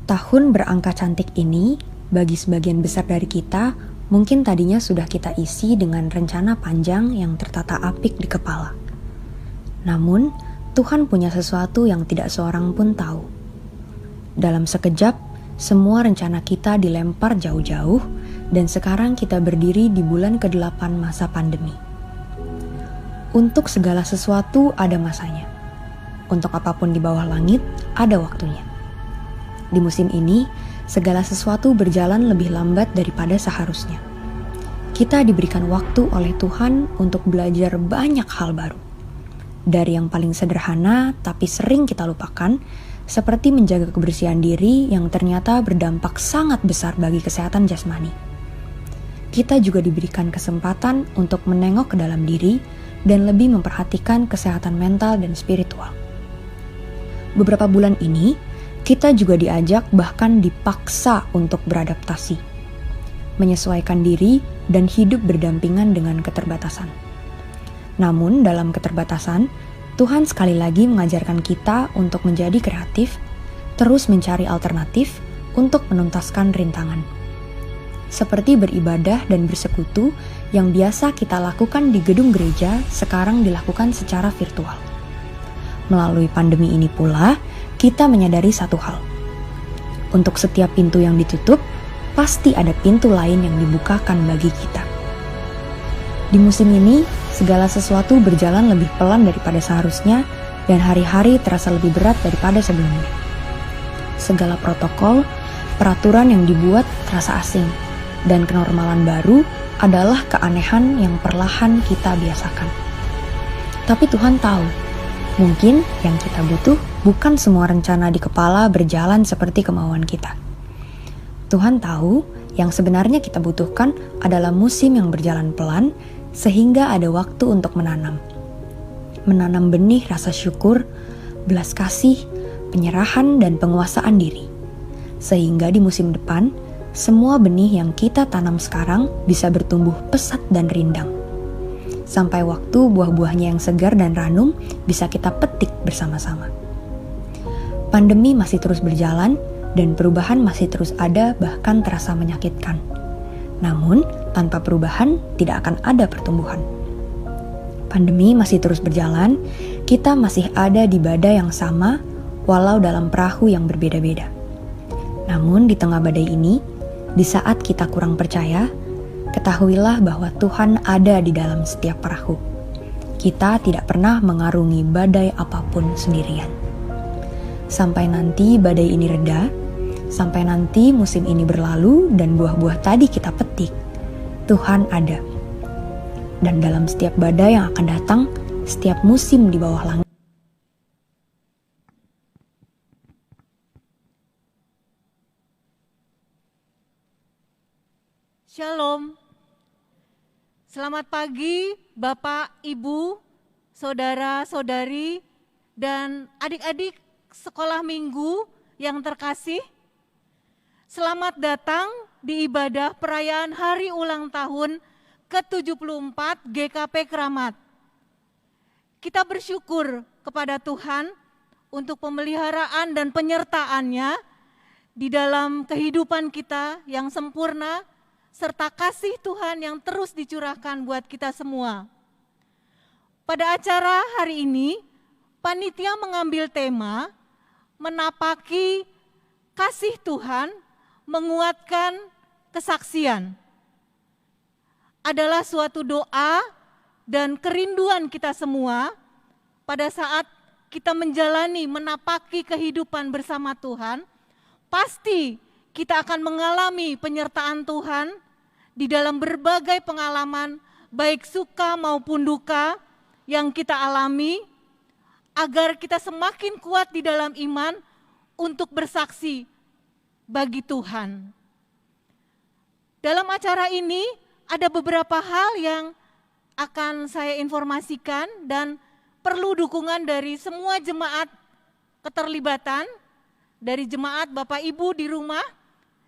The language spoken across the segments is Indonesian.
Tahun berangka cantik ini, bagi sebagian besar dari kita, mungkin tadinya sudah kita isi dengan rencana panjang yang tertata apik di kepala. Namun, Tuhan punya sesuatu yang tidak seorang pun tahu. Dalam sekejap, semua rencana kita dilempar jauh-jauh, dan sekarang kita berdiri di bulan ke-8 masa pandemi. Untuk segala sesuatu ada masanya. Untuk apapun di bawah langit, ada waktunya. Di musim ini, segala sesuatu berjalan lebih lambat daripada seharusnya. Kita diberikan waktu oleh Tuhan untuk belajar banyak hal baru. Dari yang paling sederhana tapi sering kita lupakan, seperti menjaga kebersihan diri yang ternyata berdampak sangat besar bagi kesehatan jasmani. Kita juga diberikan kesempatan untuk menengok ke dalam diri dan lebih memperhatikan kesehatan mental dan spiritual. Beberapa bulan ini, kita juga diajak bahkan dipaksa untuk beradaptasi, menyesuaikan diri dan hidup berdampingan dengan keterbatasan. Namun dalam keterbatasan, Tuhan sekali lagi mengajarkan kita untuk menjadi kreatif, terus mencari alternatif untuk menuntaskan rintangan. Seperti beribadah dan bersekutu yang biasa kita lakukan di gedung gereja, sekarang dilakukan secara virtual. Melalui pandemi ini pula, kita menyadari satu hal. Untuk setiap pintu yang ditutup, pasti ada pintu lain yang dibukakan bagi kita. Di musim ini, segala sesuatu berjalan lebih pelan daripada seharusnya dan hari-hari terasa lebih berat daripada sebelumnya. Segala protokol, peraturan yang dibuat terasa asing, dan kenormalan baru adalah keanehan yang perlahan kita biasakan. Tapi Tuhan tahu, mungkin yang kita butuh bukan semua rencana di kepala berjalan seperti kemauan kita. Tuhan tahu yang sebenarnya kita butuhkan adalah musim yang berjalan pelan sehingga ada waktu untuk menanam. Menanam benih rasa syukur, belas kasih, penyerahan dan penguasaan diri. Sehingga di musim depan, semua benih yang kita tanam sekarang bisa bertumbuh pesat dan rindang. Sampai waktu buah-buahnya yang segar dan ranum bisa kita petik bersama-sama. Pandemi masih terus berjalan dan perubahan masih terus ada, bahkan terasa menyakitkan. Namun, tanpa perubahan tidak akan ada pertumbuhan. Pandemi masih terus berjalan, kita masih ada di badai yang sama, walau dalam perahu yang berbeda-beda. Namun di tengah badai ini, di saat kita kurang percaya, ketahuilah bahwa Tuhan ada di dalam setiap perahu. Kita tidak pernah mengarungi badai apapun sendirian. Sampai nanti badai ini reda, sampai nanti musim ini berlalu dan buah-buah tadi kita petik, Tuhan ada. Dan dalam setiap badai yang akan datang, setiap musim di bawah langit, Shalom. Selamat pagi Bapak, Ibu, saudara-saudari, dan adik-adik sekolah minggu yang terkasih. Selamat datang di ibadah perayaan hari ulang tahun ke-74 GKP Kramat. Kita bersyukur kepada Tuhan untuk pemeliharaan dan penyertaannya di dalam kehidupan kita yang sempurna, serta kasih Tuhan yang terus dicurahkan buat kita semua. Pada acara hari ini, panitia mengambil tema menapaki kasih Tuhan, menguatkan kesaksian. Adalah suatu doa dan kerinduan kita semua pada saat kita menjalani, menapaki kehidupan bersama Tuhan, pasti kita akan mengalami penyertaan Tuhan di dalam berbagai pengalaman, baik suka maupun duka yang kita alami, agar kita semakin kuat di dalam iman untuk bersaksi bagi Tuhan. Dalam acara ini ada beberapa hal yang akan saya informasikan dan perlu dukungan dari semua jemaat keterlibatan, dari jemaat Bapak Ibu di rumah.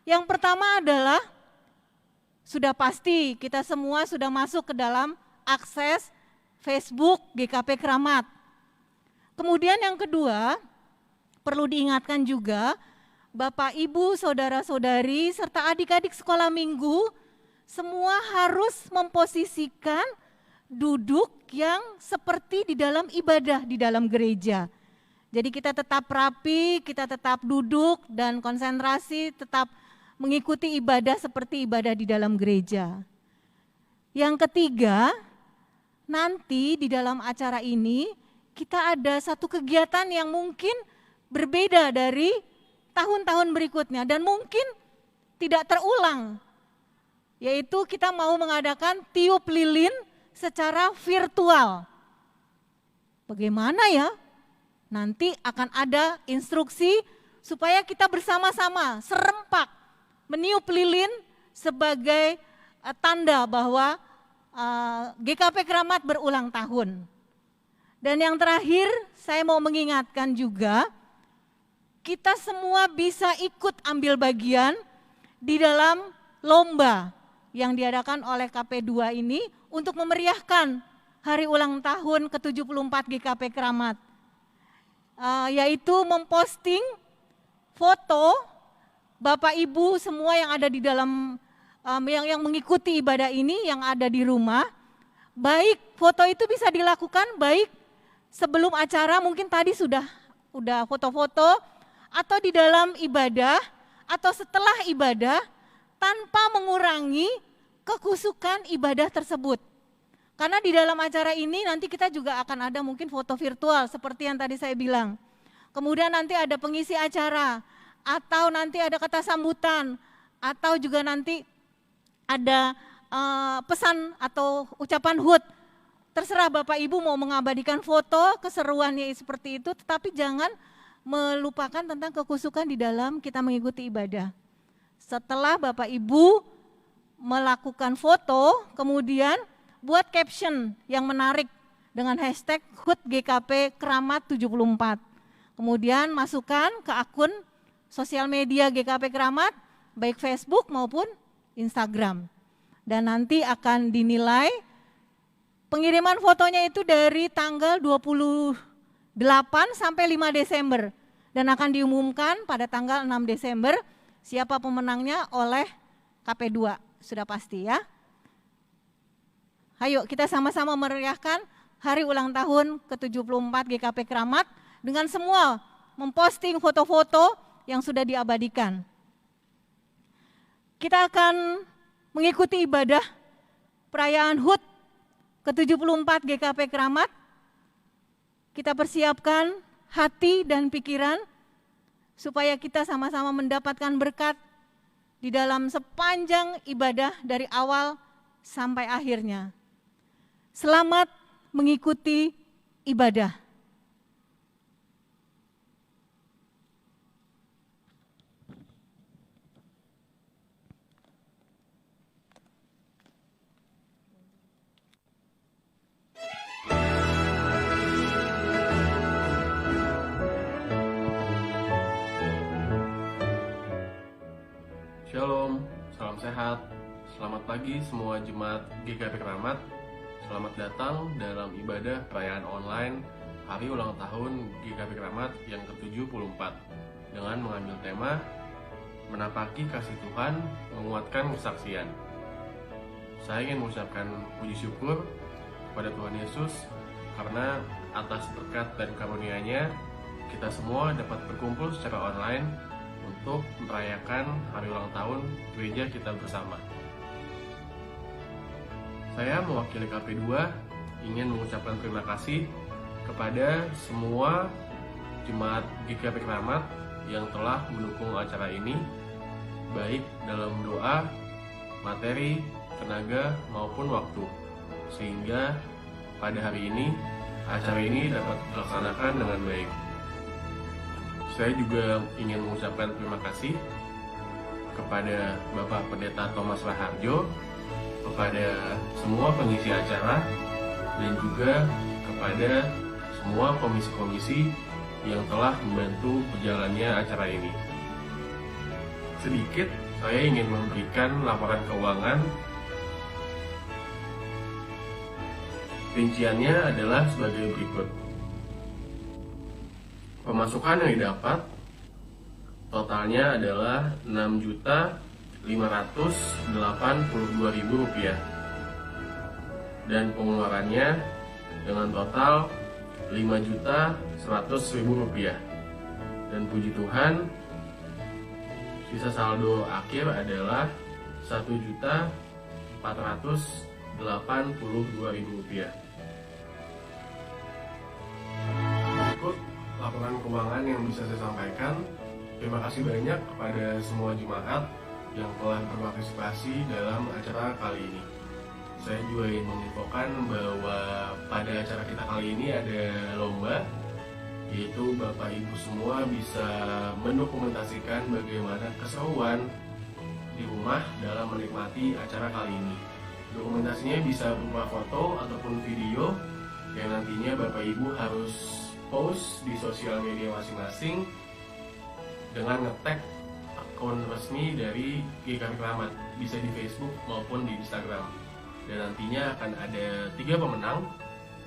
Yang pertama adalah sudah pasti kita semua sudah masuk ke dalam akses Facebook GKP Kramat. Kemudian yang kedua, perlu diingatkan juga Bapak, Ibu, saudara-saudari, serta adik-adik sekolah minggu, semua harus memposisikan duduk yang seperti di dalam ibadah di dalam gereja. Jadi kita tetap rapi, kita tetap duduk dan konsentrasi, tetap mengikuti ibadah seperti ibadah di dalam gereja. Yang ketiga, nanti di dalam acara ini kita ada satu kegiatan yang mungkin berbeda dari tahun-tahun berikutnya dan mungkin tidak terulang, yaitu kita mau mengadakan tiup lilin secara virtual. Bagaimana ya? Nanti akan ada instruksi supaya kita bersama-sama serempak meniup lilin sebagai tanda bahwa GKP Keramat berulang tahun. Dan yang terakhir, saya mau mengingatkan juga, kita semua bisa ikut ambil bagian di dalam lomba yang diadakan oleh KP2 ini untuk memeriahkan hari ulang tahun ke-74 GKP Keramat. Yaitu memposting foto Bapak Ibu semua yang ada di dalam yang mengikuti ibadah ini yang ada di rumah. Baik foto itu bisa dilakukan baik sebelum acara, mungkin tadi sudah foto-foto, atau di dalam ibadah atau setelah ibadah tanpa mengurangi kekusukan ibadah tersebut. Karena di dalam acara ini nanti kita juga akan ada mungkin foto virtual seperti yang tadi saya bilang. Kemudian nanti ada pengisi acara, atau nanti ada kata sambutan, atau juga nanti ada pesan atau ucapan HUT. Terserah Bapak Ibu mau mengabadikan foto, keseruannya seperti itu, tetapi jangan melupakan tentang kekusukan di dalam kita mengikuti ibadah. Setelah Bapak Ibu melakukan foto, kemudian buat caption yang menarik dengan hashtag HUT GKP Keramat 74. Kemudian masukkan ke akun sosial media GKP Keramat, baik Facebook maupun Instagram. Dan nanti akan dinilai pengiriman fotonya itu dari tanggal 28 sampai 5 Desember. Dan akan diumumkan pada tanggal 6 Desember siapa pemenangnya oleh KP2. Sudah pasti ya. Ayo kita sama-sama meriahkan hari ulang tahun ke-74 GKP Keramat dengan semua memposting foto-foto yang sudah diabadikan. Kita akan mengikuti ibadah perayaan HUT ke-74 GKP Keramat. Kita persiapkan hati dan pikiran supaya kita sama-sama mendapatkan berkat di dalam sepanjang ibadah dari awal sampai akhirnya. Selamat mengikuti ibadah. Shalom, salam sehat. Selamat pagi semua jemaat GKP Keramat. Selamat datang dalam ibadah perayaan online hari ulang tahun GKP Keramat yang ke-74 dengan mengambil tema Menapaki Kasih Tuhan, Menguatkan Kesaksian. Saya ingin mengucapkan puji syukur kepada Tuhan Yesus karena atas berkat dan karunia-Nya kita semua dapat berkumpul secara online untuk merayakan hari ulang tahun gereja kita bersama. Saya mewakili KP2 ingin mengucapkan terima kasih kepada semua jemaat GKP Keramat yang telah mendukung acara ini, baik dalam doa, materi, tenaga, maupun waktu. Sehingga pada hari ini, acara ini dapat dilaksanakan dengan baik. Saya juga ingin mengucapkan terima kasih kepada Bapak Pendeta Thomas Raharjo, kepada semua pengisi acara, dan juga kepada semua komisi-komisi yang telah membantu berjalannya acara ini. Sedikit saya ingin memberikan laporan keuangan. Rinciannya adalah sebagai berikut. Pemasukan yang didapat Totalnya adalah Rp6.582.000 dan pengeluarannya dengan total Rp5.100.000. Dan puji Tuhan, sisa saldo akhir adalah Rp1.482.000. Berikut laporan keuangan yang bisa saya sampaikan. Terima kasih banyak kepada semua jemaat yang telah berpartisipasi dalam acara kali ini. Saya juga ingin menginfokan bahwa pada acara kita kali ini ada lomba, yaitu Bapak Ibu semua bisa mendokumentasikan bagaimana keseruan di rumah dalam menikmati acara kali ini. Dokumentasinya bisa berupa foto ataupun video yang nantinya Bapak Ibu harus post di sosial media masing-masing dengan nge-tag akun resmi dari GKP Keramat, bisa di Facebook maupun di Instagram. Dan nantinya akan ada 3 pemenang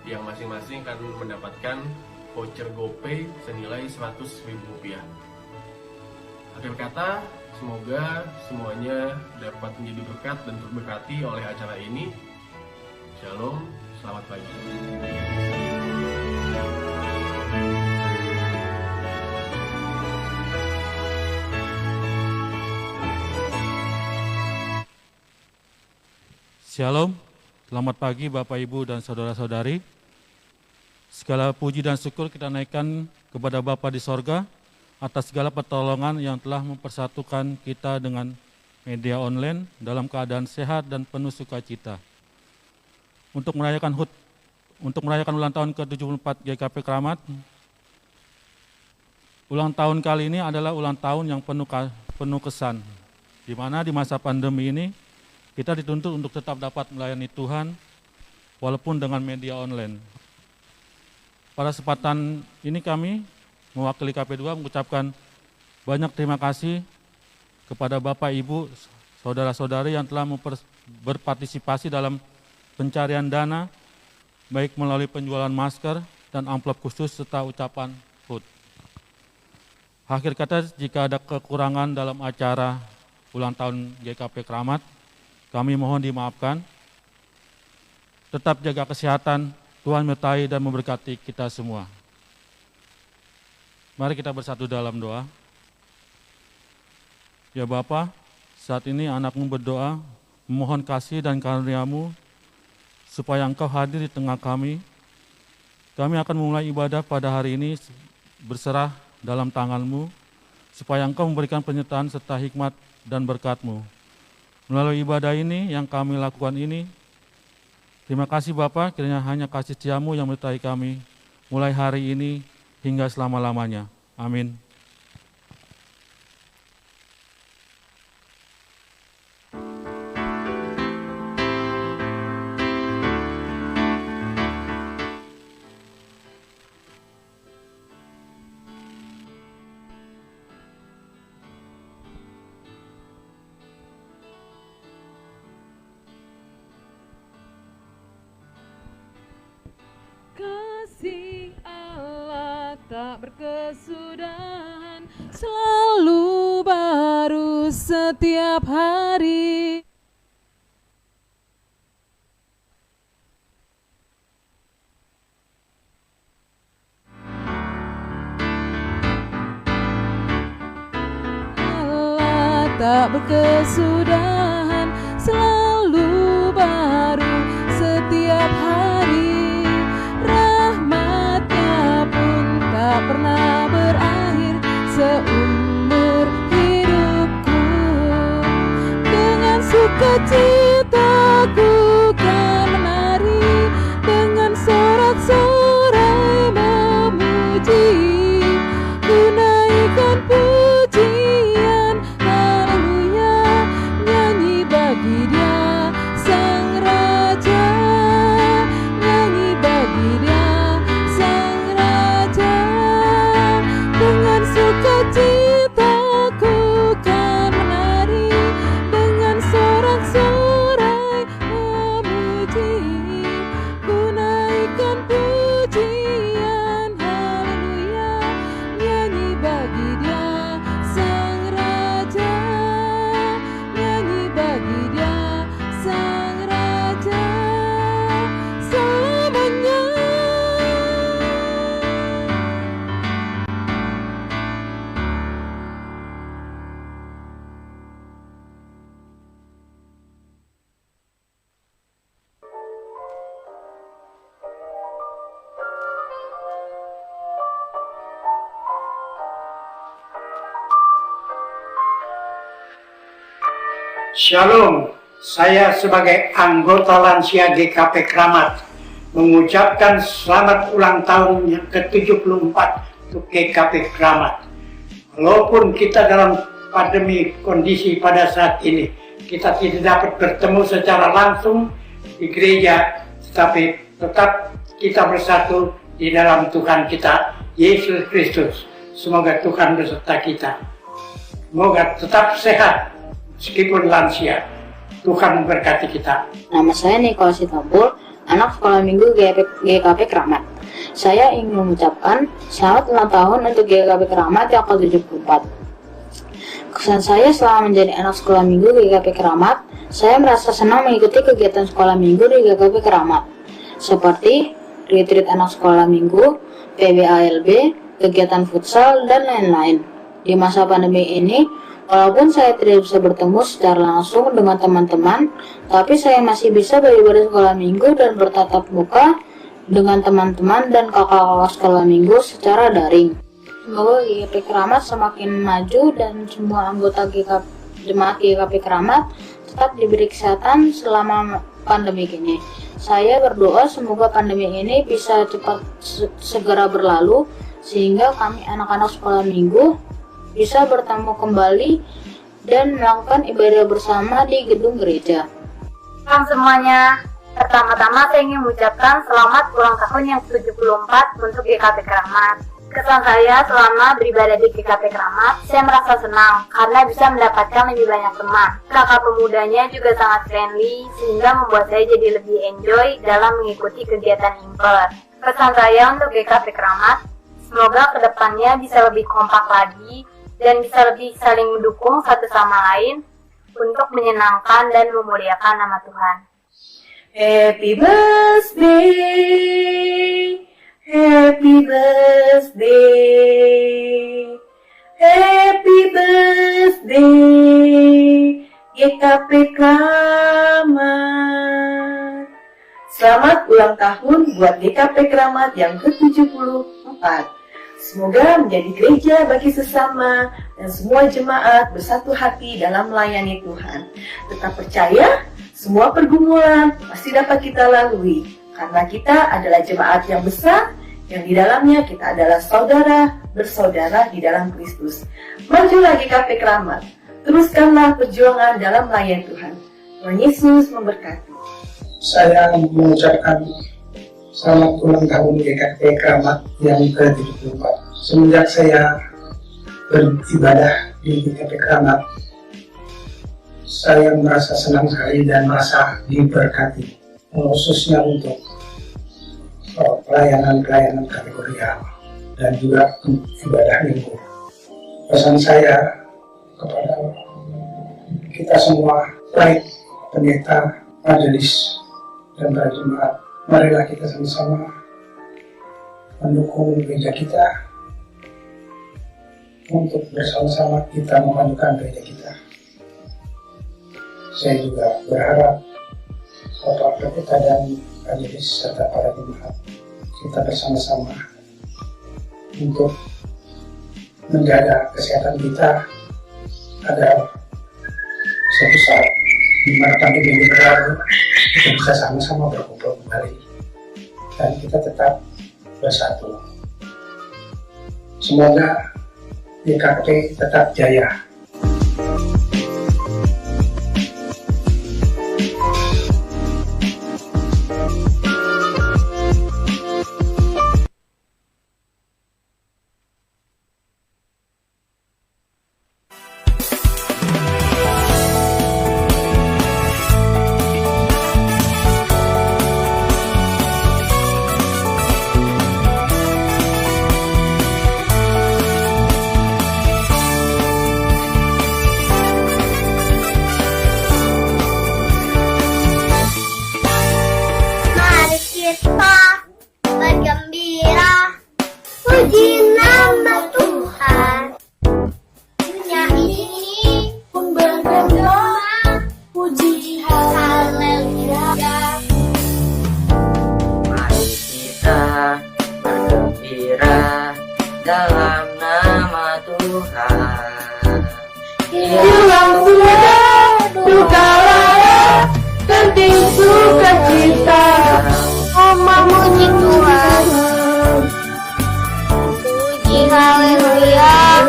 yang masing-masing akan mendapatkan voucher GoPay senilai Rp100.000. Akhir kata, semoga semuanya dapat menjadi berkat dan terberkati oleh acara ini. Shalom, selamat pagi. Shalom, selamat pagi Bapak Ibu dan Saudara-saudari. Segala puji dan syukur kita naikkan kepada Bapa di sorga atas segala pertolongan yang telah mempersatukan kita dengan media online dalam keadaan sehat dan penuh sukacita. Untuk merayakan ulang tahun ke-74 GKP Keramat, ulang tahun kali ini adalah ulang tahun yang penuh kesan, di mana di masa pandemi ini kita dituntut untuk tetap dapat melayani Tuhan walaupun dengan media online. Pada kesempatan ini kami mewakili KP2 mengucapkan banyak terima kasih kepada Bapak, Ibu, Saudara-saudari yang telah berpartisipasi dalam pencarian dana, baik melalui penjualan masker dan amplop khusus serta ucapan HUT. Akhir kata, jika ada kekurangan dalam acara ulang tahun GKP Keramat, kami mohon dimaafkan. Tetap jaga kesehatan, Tuhan menyertai dan memberkati kita semua. Mari kita bersatu dalam doa. Ya Bapa, saat ini anakmu berdoa, memohon kasih dan karunia-Mu, supaya Engkau hadir di tengah kami. Kami akan memulai ibadah pada hari ini berserah dalam tangan-Mu, supaya Engkau memberikan penyertaan serta hikmat dan berkat-Mu. Melalui ibadah ini yang kami lakukan ini, terima kasih Bapa, kiranya hanya kasih setia-Mu yang menyertai kami, mulai hari ini hingga selama-lamanya. Amin. Kasih Allah tak berkesudahan, selalu baru setiap hari. Allah tak berkesudahan, selalu baru setiap hari. Rahmat-Nya pun tak pernah berakhir seumur hidupku. Dengan sukacita ku kan menari, dengan sorak-sorai memuji, ku naikkan pujian, haleluya, nyanyi bagi Dia Sang Raja, nyanyi bagi Dia Sang Raja. Dengan sukacita ku kan menari, dengan sorak-sorai Shalom, saya sebagai anggota lansia GKP Kramat mengucapkan selamat ulang tahun yang ke-74 untuk GKP Kramat. Walaupun kita dalam pandemi kondisi pada saat ini, kita tidak dapat bertemu secara langsung di gereja, tetapi tetap kita bersatu di dalam Tuhan kita, Yesus Kristus. Semoga Tuhan beserta kita. Semoga tetap sehat meskipun lansia. Tuhan memberkati kita. Nama saya Nikola Sitapul, anak sekolah minggu GKP Kramat. Saya ingin mengucapkan selamat ulang tahun untuk GKP Kramat yang ke-74. Kesan saya selama menjadi anak sekolah minggu GKP Kramat, saya merasa senang mengikuti kegiatan sekolah minggu di GKP Kramat, seperti retreat anak sekolah minggu, PBALB, kegiatan futsal, dan lain-lain. Di masa pandemi ini, walaupun saya tidak bisa bertemu secara langsung dengan teman-teman, tapi saya masih bisa beribadah sekolah minggu dan bertatap muka dengan teman-teman dan kakak-kakak sekolah minggu secara daring. Semoga GKP Kramat semakin maju dan semua anggota jemaat GKP Kramat tetap diberi kesehatan selama pandemi ini. Saya berdoa semoga pandemi ini bisa cepat segera berlalu sehingga kami anak-anak sekolah minggu bisa bertemu kembali dan melakukan ibadah bersama di gedung gereja. Selamat semuanya. Pertama-tama saya ingin mengucapkan selamat ulang tahun yang ke-74 untuk GKP Kramat. Kesan saya selama beribadah di GKP Kramat, saya merasa senang karena bisa mendapatkan lebih banyak teman. Kakak pemudanya juga sangat friendly sehingga membuat saya jadi lebih enjoy dalam mengikuti kegiatan Imper. Pesan saya untuk GKP Kramat, semoga kedepannya bisa lebih kompak lagi dan bisa lebih saling mendukung satu sama lain untuk menyenangkan dan memuliakan nama Tuhan. Happy birthday, happy birthday, happy birthday, GKP Kramat. Selamat ulang tahun buat GKP Kramat yang ke-74. Semoga menjadi gereja bagi sesama dan semua jemaat bersatu hati dalam melayani Tuhan. Tetap percaya, semua pergumulan pasti dapat kita lalui. Karena kita adalah jemaat yang besar, yang di dalamnya kita adalah saudara bersaudara di dalam Kristus. Majulah GKP Kramat, teruskanlah perjuangan dalam melayani Tuhan. Tuhan Yesus memberkati. Saya mengucapkan selamat ulang tahun GKP Kramat yang ke-74. Semenjak saya beribadah di GKP Kramat, saya merasa senang sekali dan merasa diberkati, khususnya untuk pelayanan kategorial dan juga ibadah minggu. Pesan saya kepada kita semua, baik pendeta, majelis, dan para jemaat, marilah kita sama-sama mendukung gereja kita untuk bersama-sama kita memajukan gereja kita. Saya juga berharap Bapak Pendeta dan majelis serta para jemaat kita bersama-sama untuk menjaga kesehatan kita agar suatu saat di mana pandemi ini berlalu, kita bisa sama-sama berkumpul kembali dan kita tetap bersatu. Semoga GKP tetap jaya. Tuhan sukarela, penting sukacita. Oh memuji Tuhan, puji haleluya.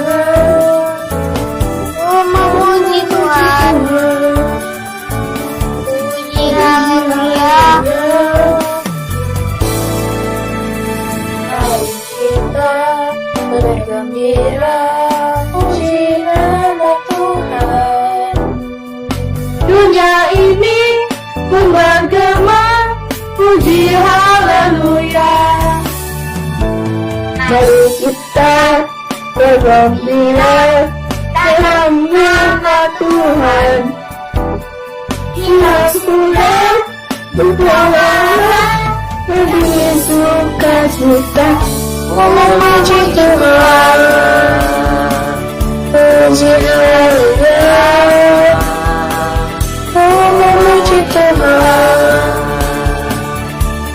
Oh memuji Tuhan, puji haleluya. Mari kita bergembira, puji nama Tuhan. Dunia ini pun bergema, puji haleluya. Mari kita bergembira dalam nama Tuhan. Kita sudah berdoa, lebih sukacita. Memuji Tuhan, puji haleluya. Oh memuji Tuhan,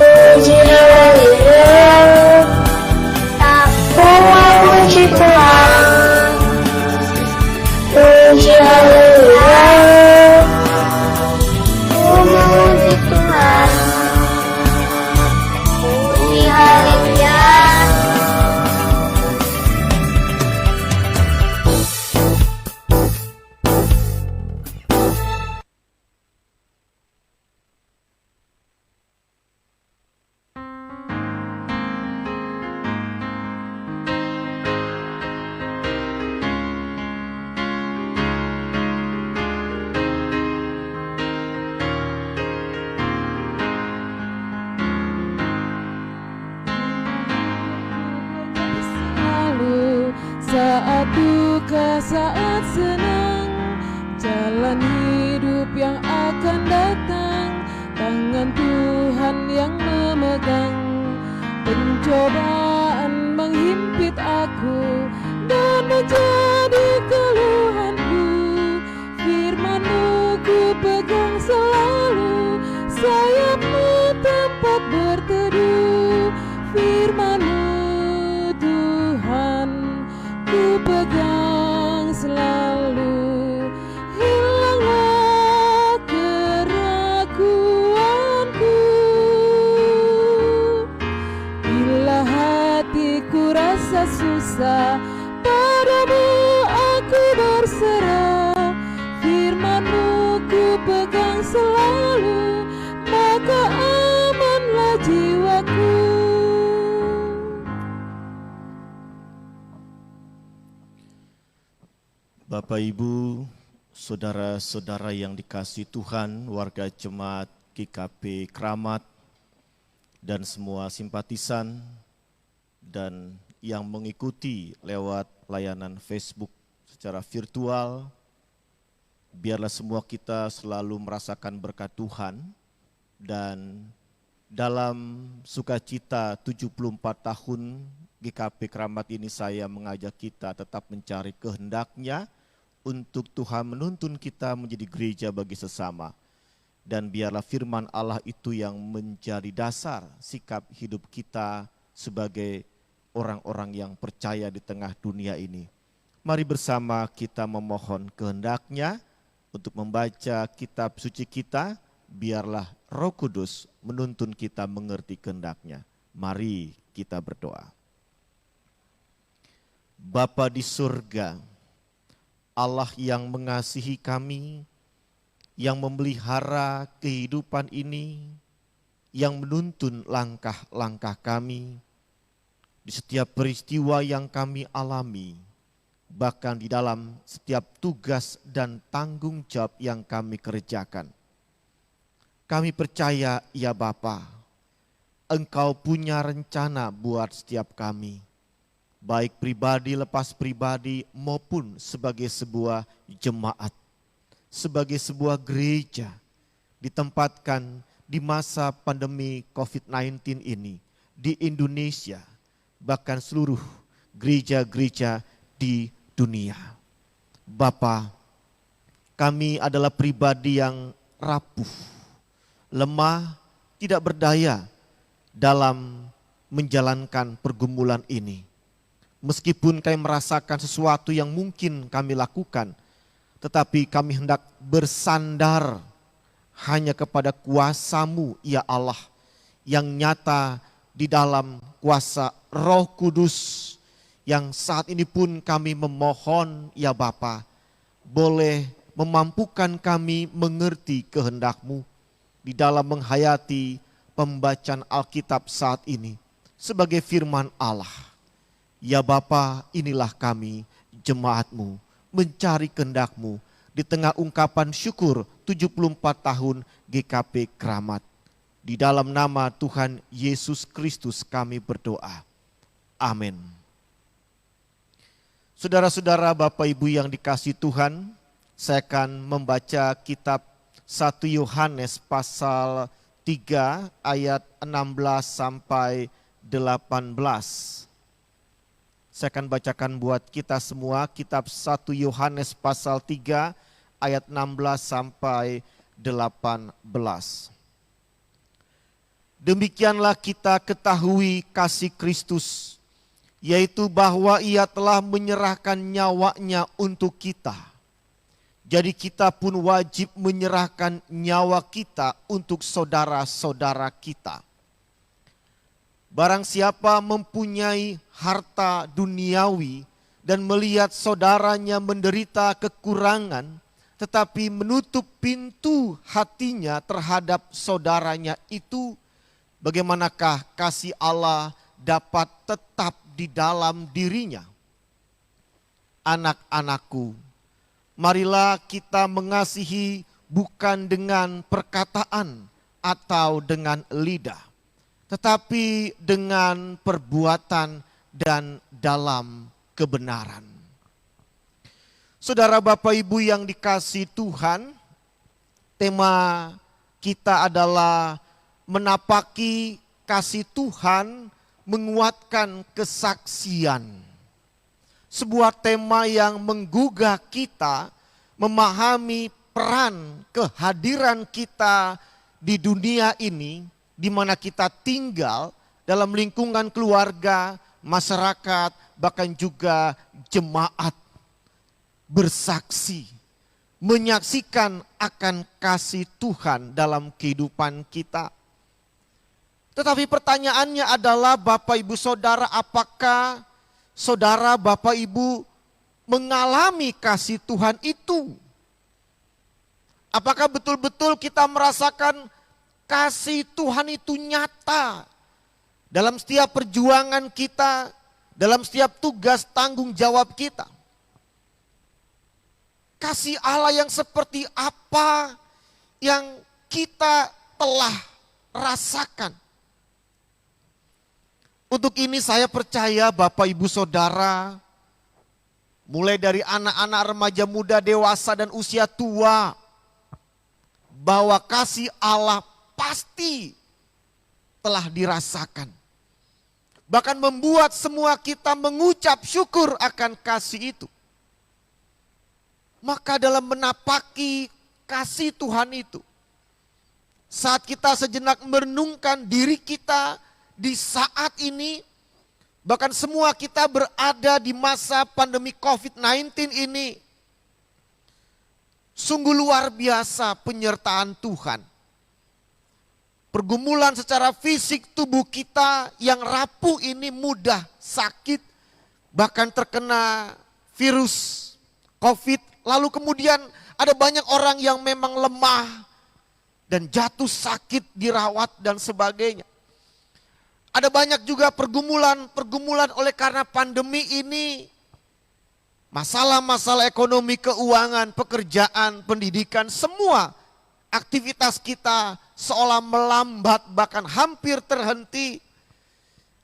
puji haleluya. Oh memuji Tuhan, puji haleluya. Oh memuji Tuhan, puji haleluya. Selalu saat duka, saat senang, jalan hidup yang akan datang, tangan Tuhan yang memegang. Pencobaan menghimpit aku dan menjadi keluhanku, firman-Mu ku pegang selalu, sayap-Mu tempat berteduh, firman-Mu Tuhan ku pegang selalu. Hilanglah keraguanku bila hatiku rasa susah, padamu aku berserah, firman-Mu ku pegang selalu, maka amanlah jiwaku. Bapak, Ibu, saudara-saudara yang dikasihi Tuhan, warga jemaat GKP Kramat, dan semua simpatisan, dan yang mengikuti lewat layanan Facebook secara virtual, biarlah semua kita selalu merasakan berkat Tuhan, dan dalam sukacita 74 tahun GKP Kramat ini saya mengajak kita tetap mencari kehendak-Nya, untuk Tuhan menuntun kita menjadi gereja bagi sesama. Dan biarlah firman Allah itu yang menjadi dasar sikap hidup kita sebagai orang-orang yang percaya di tengah dunia ini. Mari bersama kita memohon kehendak-Nya untuk membaca kitab suci kita, biarlah Roh Kudus menuntun kita mengerti kehendak-Nya. Mari kita berdoa. Bapa di surga, Allah yang mengasihi kami, yang memelihara kehidupan ini, yang menuntun langkah-langkah kami di setiap peristiwa yang kami alami, bahkan di dalam setiap tugas dan tanggung jawab yang kami kerjakan. Kami percaya, ya Bapa, Engkau punya rencana buat setiap kami, baik pribadi lepas pribadi maupun sebagai sebuah jemaat, sebagai sebuah gereja ditempatkan di masa pandemi COVID-19 ini di Indonesia, bahkan seluruh gereja-gereja di dunia. Bapa, kami adalah pribadi yang rapuh, lemah, tidak berdaya dalam menjalankan pergumulan ini. Meskipun kami merasakan sesuatu yang mungkin kami lakukan tetapi kami hendak bersandar hanya kepada kuasa-Mu, ya Allah, yang nyata di dalam kuasa Roh Kudus, yang saat ini pun kami memohon, ya Bapa, boleh memampukan kami mengerti kehendak-Mu di dalam menghayati pembacaan Alkitab saat ini sebagai firman Allah. Ya Bapa, inilah kami, jemaat-Mu, mencari kehendak-Mu di tengah ungkapan syukur 74 tahun GKP Keramat. Di dalam nama Tuhan Yesus Kristus kami berdoa. Amin. Saudara-saudara, Bapak Ibu yang dikasihi Tuhan, saya akan membaca kitab 1 Yohanes pasal 3 ayat 16 sampai 18. Saya akan bacakan buat kita semua kitab 1 Yohanes pasal 3 ayat 16 sampai 18. Demikianlah kita ketahui kasih Kristus, yaitu bahwa Ia telah menyerahkan nyawanya untuk kita. Jadi kita pun wajib menyerahkan nyawa kita untuk saudara-saudara kita. Barang siapa mempunyai harta duniawi dan melihat saudaranya menderita kekurangan, tetapi menutup pintu hatinya terhadap saudaranya itu, bagaimanakah kasih Allah dapat tetap di dalam dirinya? Anak-anakku, marilah kita mengasihi bukan dengan perkataan atau dengan lidah, tetapi dengan perbuatan dan dalam kebenaran. Saudara, Bapak Ibu yang dikasihi Tuhan, tema kita adalah menapaki kasih Tuhan, menguatkan kesaksian. Sebuah tema yang menggugah kita memahami peran kehadiran kita di dunia ini, di mana kita tinggal dalam lingkungan keluarga, masyarakat, bahkan juga jemaat, bersaksi, menyaksikan akan kasih Tuhan dalam kehidupan kita. Tetapi pertanyaannya adalah, Bapak Ibu Saudara, apakah saudara Bapak Ibu mengalami kasih Tuhan itu? Apakah betul-betul kita merasakan kasih Tuhan itu nyata dalam setiap perjuangan kita, dalam setiap tugas tanggung jawab kita? Kasih Allah yang seperti apa yang kita telah rasakan? Untuk ini saya percaya Bapak Ibu Saudara, mulai dari anak-anak, remaja muda, dewasa dan usia tua, bahwa kasih Allah pasti telah dirasakan. Bahkan membuat semua kita mengucap syukur akan kasih itu. Maka dalam menapaki kasih Tuhan itu, saat kita sejenak merenungkan diri kita di saat ini, bahkan semua kita berada di masa pandemi COVID-19 ini, sungguh luar biasa penyertaan Tuhan. Pergumulan secara fisik tubuh kita yang rapuh ini mudah sakit, bahkan terkena virus COVID. Lalu kemudian ada banyak orang yang memang lemah dan jatuh sakit, dirawat dan sebagainya. Ada banyak juga pergumulan oleh karena pandemi ini. Masalah-masalah ekonomi, keuangan, pekerjaan, pendidikan, semua aktivitas kita seolah melambat, bahkan hampir terhenti.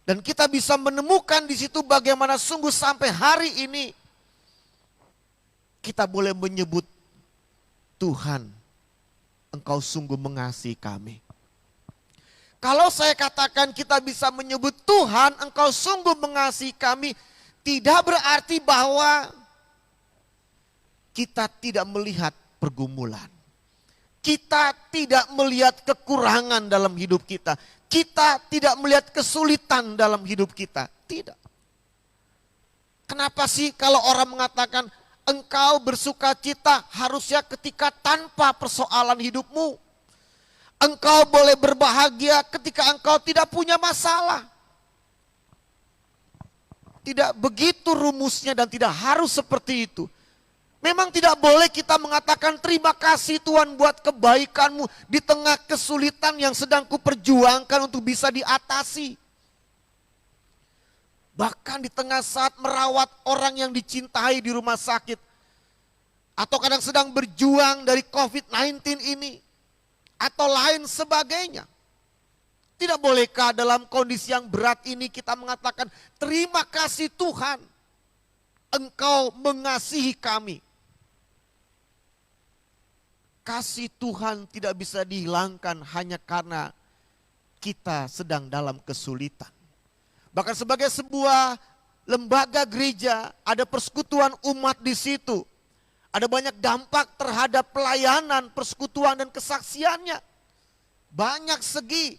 Dan kita bisa menemukan di situ bagaimana sungguh sampai hari ini kita boleh menyebut, Tuhan, Engkau sungguh mengasihi kami. Kalau saya katakan kita bisa menyebut, Tuhan, Engkau sungguh mengasihi kami, tidak berarti bahwa kita tidak melihat pergumulan. Kita tidak melihat kekurangan dalam hidup kita. Kita tidak melihat kesulitan dalam hidup kita. Tidak. Kenapa sih kalau orang mengatakan, Engkau bersukacita harusnya ketika tanpa persoalan hidupmu. Engkau boleh berbahagia ketika engkau tidak punya masalah. Tidak begitu rumusnya dan tidak harus seperti itu. Memang tidak boleh kita mengatakan terima kasih Tuhan buat kebaikanmu di tengah kesulitan yang sedang kuperjuangkan untuk bisa diatasi. Bahkan di tengah saat merawat orang yang dicintai di rumah sakit. Atau kadang sedang berjuang dari COVID-19 ini. Atau lain sebagainya. Tidak bolehkah dalam kondisi yang berat ini kita mengatakan terima kasih Tuhan. Engkau mengasihi kami. Kasih Tuhan tidak bisa dihilangkan hanya karena kita sedang dalam kesulitan. Bahkan sebagai sebuah lembaga gereja, ada persekutuan umat di situ. Ada banyak dampak terhadap pelayanan, persekutuan dan kesaksiannya. Banyak segi.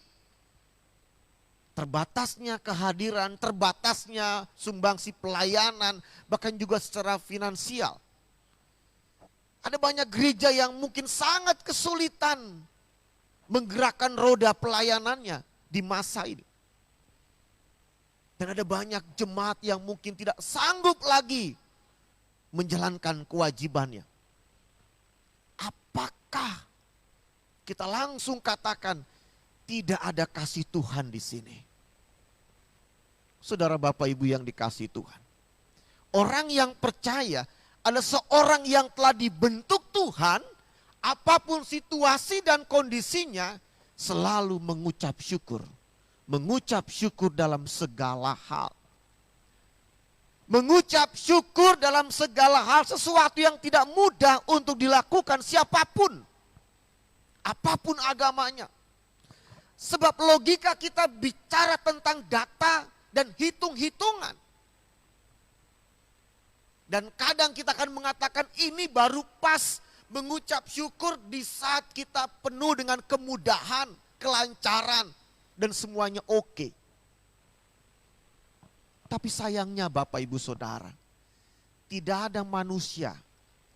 Terbatasnya kehadiran, terbatasnya sumbangsi pelayanan, bahkan juga secara finansial. Ada banyak gereja yang mungkin sangat kesulitan menggerakkan roda pelayanannya di masa ini. Dan ada banyak jemaat yang mungkin tidak sanggup lagi menjalankan kewajibannya. Apakah kita langsung katakan tidak ada kasih Tuhan di sini? Saudara Bapak Ibu yang dikasihi Tuhan. Orang yang percaya adalah seorang yang telah dibentuk Tuhan, apapun situasi dan kondisinya selalu mengucap syukur. Mengucap syukur dalam segala hal. Mengucap syukur dalam segala hal, sesuatu yang tidak mudah untuk dilakukan siapapun. Apapun agamanya. Sebab logika kita bicara tentang data dan hitung-hitungan. Dan kadang kita akan mengatakan ini baru pas mengucap syukur di saat kita penuh dengan kemudahan, kelancaran, dan semuanya oke. Tapi sayangnya Bapak Ibu Saudara, tidak ada manusia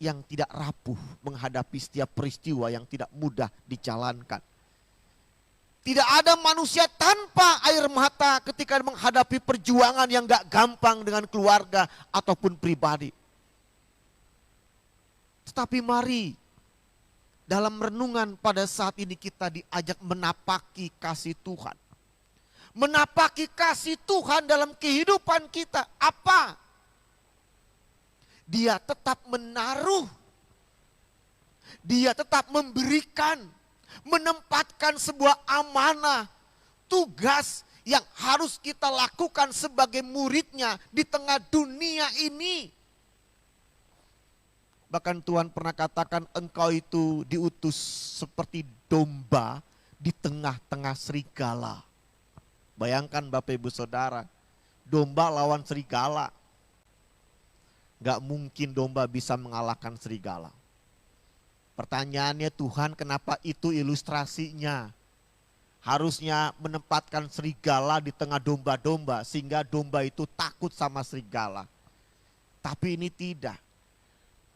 yang tidak rapuh menghadapi setiap peristiwa yang tidak mudah dijalankan. Tidak ada manusia tanpa air mata ketika menghadapi perjuangan yang gak gampang dengan keluarga ataupun pribadi. Tetapi mari dalam renungan pada saat ini kita diajak menapaki kasih Tuhan. Menapaki kasih Tuhan dalam kehidupan kita. Apa? Dia tetap menaruh. Dia tetap memberikan. Menempatkan sebuah amanah. Tugas yang harus kita lakukan sebagai muridnya di tengah dunia ini. Bahkan Tuhan pernah katakan engkau itu diutus seperti domba di tengah-tengah serigala. Bayangkan Bapak Ibu Saudara, domba lawan serigala. Gak mungkin domba bisa mengalahkan serigala. Pertanyaannya Tuhan kenapa itu ilustrasinya? Harusnya menempatkan serigala di tengah domba-domba sehingga domba itu takut sama serigala. Tapi ini tidak.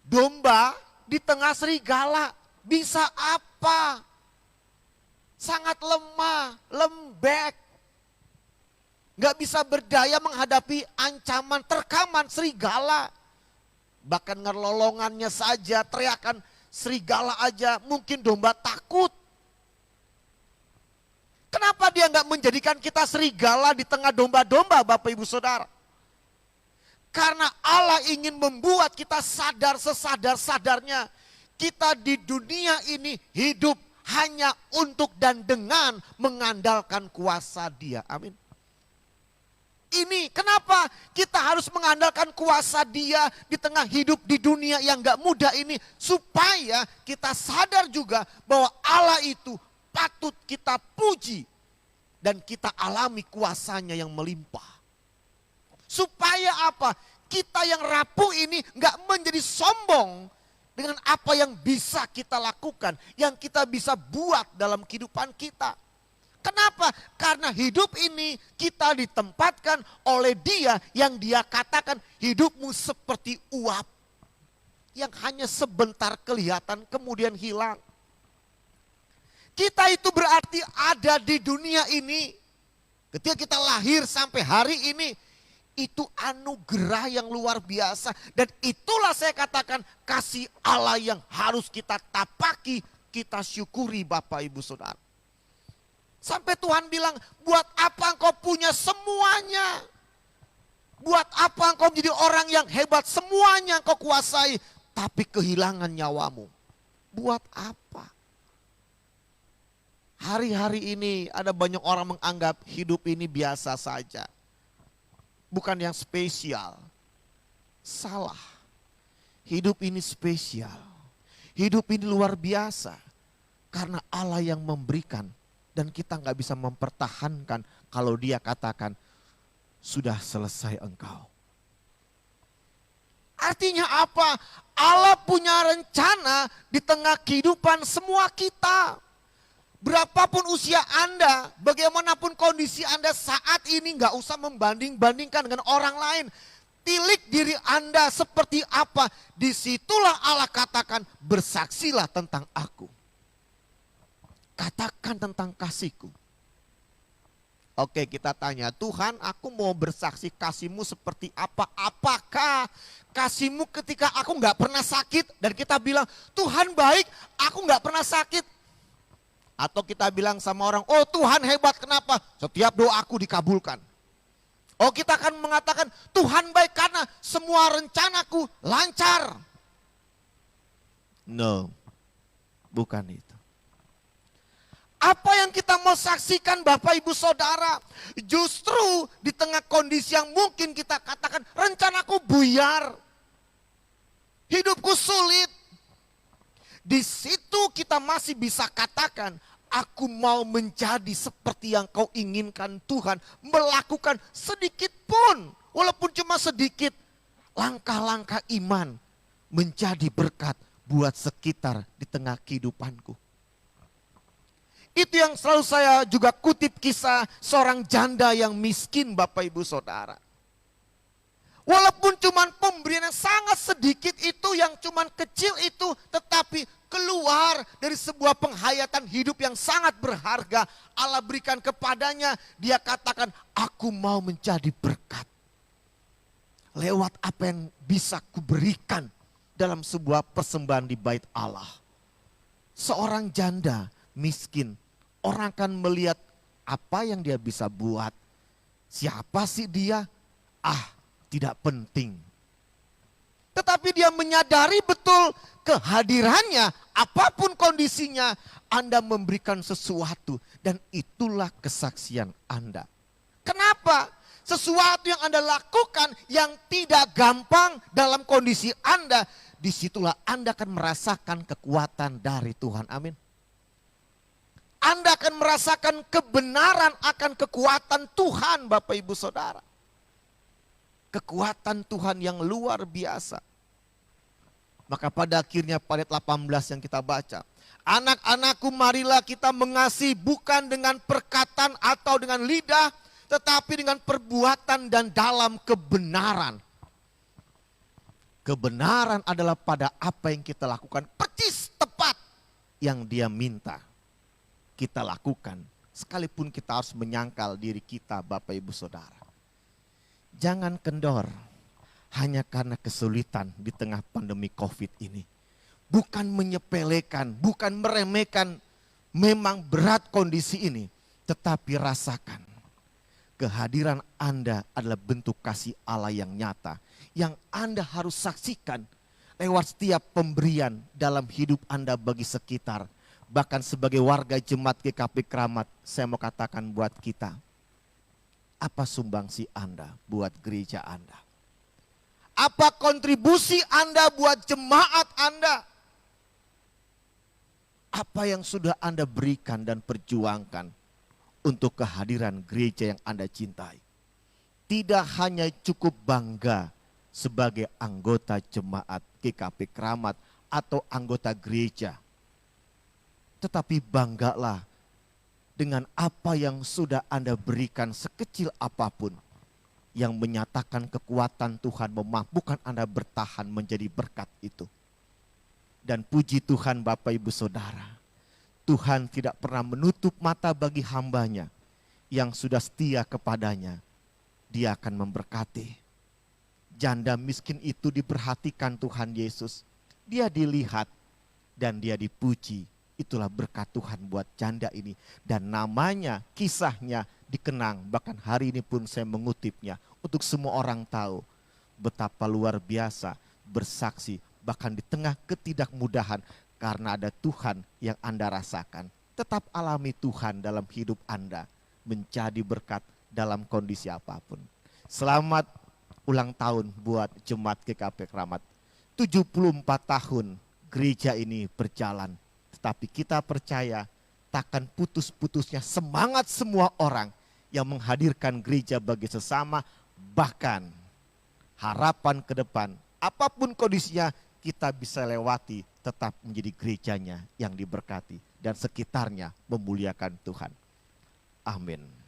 Domba di tengah serigala bisa apa? Sangat lemah, lembek. Gak bisa berdaya menghadapi ancaman terkaman serigala. Bahkan ngerlolongannya saja, teriakan serigala aja mungkin domba takut. Kenapa dia gak menjadikan kita serigala di tengah domba-domba Bapak Ibu Saudara? Karena Allah ingin membuat kita sadar sesadar-sadarnya. Kita di dunia ini hidup hanya untuk dan dengan mengandalkan kuasa Dia. Amin. Ini kenapa kita harus mengandalkan kuasa Dia di tengah hidup di dunia yang gak mudah ini. Supaya kita sadar juga bahwa Allah itu patut kita puji. Dan kita alami kuasanya yang melimpah. Supaya apa? Kita yang rapuh ini gak menjadi sombong dengan apa yang bisa kita lakukan. Yang kita bisa buat dalam kehidupan kita. Kenapa? Karena hidup ini kita ditempatkan oleh Dia yang Dia katakan hidupmu seperti uap. yang hanya sebentar kelihatan kemudian hilang. Kita itu berarti ada di dunia ini. Ketika kita lahir sampai hari ini, itu anugerah yang luar biasa. Dan itulah saya katakan kasih Allah yang harus kita tapaki, kita syukuri Bapak Ibu Saudara. Sampai Tuhan bilang, buat apa engkau punya semuanya? Buat apa engkau menjadi orang yang hebat, semuanya engkau kuasai, tapi kehilangan nyawamu? Buat apa? Hari-hari ini ada banyak orang menganggap hidup ini biasa saja. Bukan yang spesial. Salah. Hidup ini spesial. Hidup ini luar biasa. Karena Allah yang memberikan. Dan kita nggak bisa mempertahankan kalau dia katakan, sudah selesai engkau. Artinya apa? Allah punya rencana di tengah kehidupan semua kita. Berapapun usia Anda, bagaimanapun kondisi Anda saat ini, nggak usah membanding-bandingkan dengan orang lain. Tilik diri Anda seperti apa, disitulah Allah katakan, bersaksilah tentang aku. Katakan tentang kasihku. Oke, kita tanya, Tuhan, aku mau bersaksi kasih-Mu seperti apa? Apakah kasih-Mu ketika aku nggak pernah sakit dan kita bilang, Tuhan baik, aku nggak pernah sakit. Atau kita bilang sama orang, oh Tuhan hebat, kenapa? Setiap doaku dikabulkan. Oh, kita akan mengatakan, Tuhan baik karena semua rencanaku lancar. No, bukan itu. Apa yang kita mau saksikan Bapak Ibu Saudara? Justru di tengah kondisi yang mungkin kita katakan, rencanaku buyar. Hidupku sulit. Di situ kita masih bisa katakan, aku mau menjadi seperti yang kau inginkan Tuhan. Melakukan sedikit pun, walaupun cuma sedikit, langkah-langkah iman menjadi berkat buat sekitar di tengah kehidupanku. Itu yang selalu saya juga kutip kisah seorang janda yang miskin Bapak Ibu Saudara. Walaupun cuman pemberian yang sangat sedikit itu, yang cuman kecil itu, tetapi keluar dari sebuah penghayatan hidup yang sangat berharga. Allah berikan kepadanya, dia katakan, aku mau menjadi berkat. Lewat apa yang bisa kuberikan dalam sebuah persembahan di bait Allah. Seorang janda miskin, orang akan melihat apa yang dia bisa buat. Siapa sih dia? Tidak penting. Tetapi dia menyadari betul kehadirannya, apapun kondisinya, Anda memberikan sesuatu dan itulah kesaksian Anda. Kenapa? Sesuatu yang Anda lakukan yang tidak gampang dalam kondisi Anda, disitulah Anda akan merasakan kekuatan dari Tuhan. Amin. Anda akan merasakan kebenaran akan kekuatan Tuhan Bapak Ibu Saudara. Kekuatan Tuhan yang luar biasa. Maka pada akhirnya pada ayat 18 yang kita baca. Anak-anakku, marilah kita mengasihi bukan dengan perkataan atau dengan lidah, tetapi dengan perbuatan dan dalam kebenaran. Kebenaran adalah pada apa yang kita lakukan, persis tepat yang dia minta kita lakukan. Sekalipun kita harus menyangkal diri kita Bapak Ibu Saudara. Jangan kendor hanya karena kesulitan di tengah pandemi COVID ini. Bukan menyepelekan, bukan meremehkan, memang berat kondisi ini. Tetapi rasakan, kehadiran Anda adalah bentuk kasih Allah yang nyata. Yang Anda harus saksikan lewat setiap pemberian dalam hidup Anda bagi sekitar. Bahkan sebagai warga jemaat GKP Keramat, saya mau katakan buat kita. Apa sumbangsi Anda buat gereja Anda? Apa kontribusi Anda buat jemaat Anda? Apa yang sudah Anda berikan dan perjuangkan untuk kehadiran gereja yang Anda cintai? Tidak hanya cukup bangga sebagai anggota jemaat GKP Keramat atau anggota gereja. Tetapi banggalah dengan apa yang sudah Anda berikan sekecil apapun yang menyatakan kekuatan Tuhan memampukan Anda bertahan menjadi berkat itu. Dan puji Tuhan Bapak Ibu Saudara, Tuhan tidak pernah menutup mata bagi hambanya yang sudah setia kepadanya. Dia akan memberkati. Janda miskin itu diperhatikan Tuhan Yesus. Dia dilihat dan dia dipuji. Itulah berkat Tuhan buat janda ini. Dan namanya, kisahnya dikenang. Bahkan hari ini pun saya mengutipnya. Untuk semua orang tahu betapa luar biasa bersaksi. Bahkan di tengah ketidakmudahan, karena ada Tuhan yang Anda rasakan. Tetap alami Tuhan dalam hidup Anda. Menjadi berkat dalam kondisi apapun. Selamat ulang tahun buat Jemaat GKP Keramat. 74 tahun gereja ini berjalan. Tetapi kita percaya takkan putus-putusnya semangat semua orang yang menghadirkan gereja bagi sesama. Bahkan harapan ke depan, apapun kondisinya, kita bisa lewati, tetap menjadi gerejanya yang diberkati dan sekitarnya memuliakan Tuhan. Amin.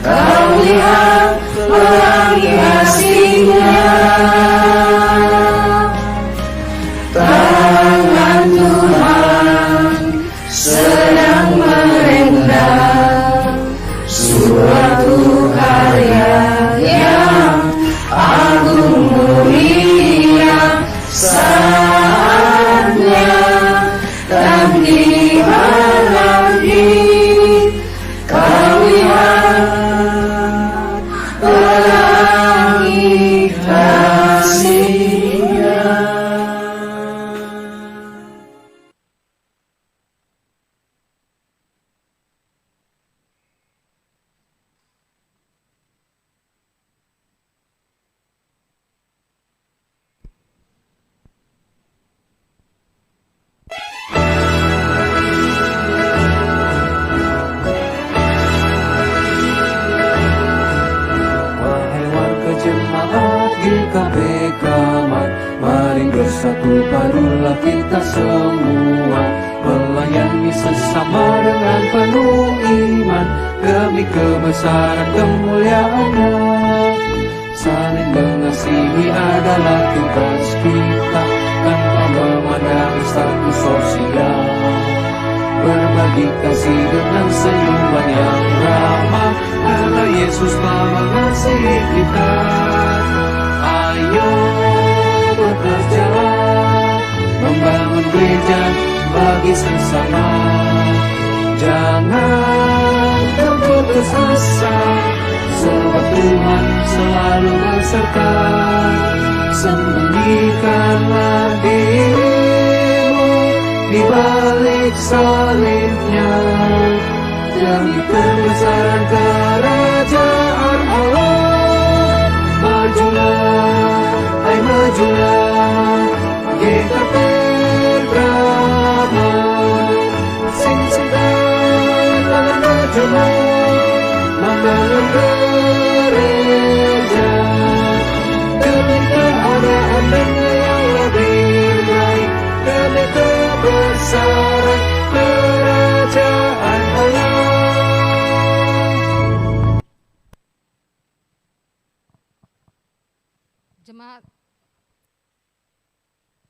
Kau lihat pelangi kasih-Nya. bersatu padulah kita semua, melayani sesama dengan penuh iman, demi kebesaran kemuliaan-Nya. Saling mengasihi adalah tugas kita, tanpa memandang status sosial. Berbagi kasih dengan senyuman yang ramah, karena Yesus telah mengasihi kita. Ayo bekerja, membangun gereja bagi sesama. Jangan terputus asa, sebab Tuhan selalu beserta. Sembunyikanlah dirimu di balik salibnya, demi kebesaran kerajaan Allah. Majulah, hai majulah, GKP Kramat. Sing-singkan majulah, membangun gereja, demi keadaan dunia yang lebih baik, demi kebesaran kerajaan Allah.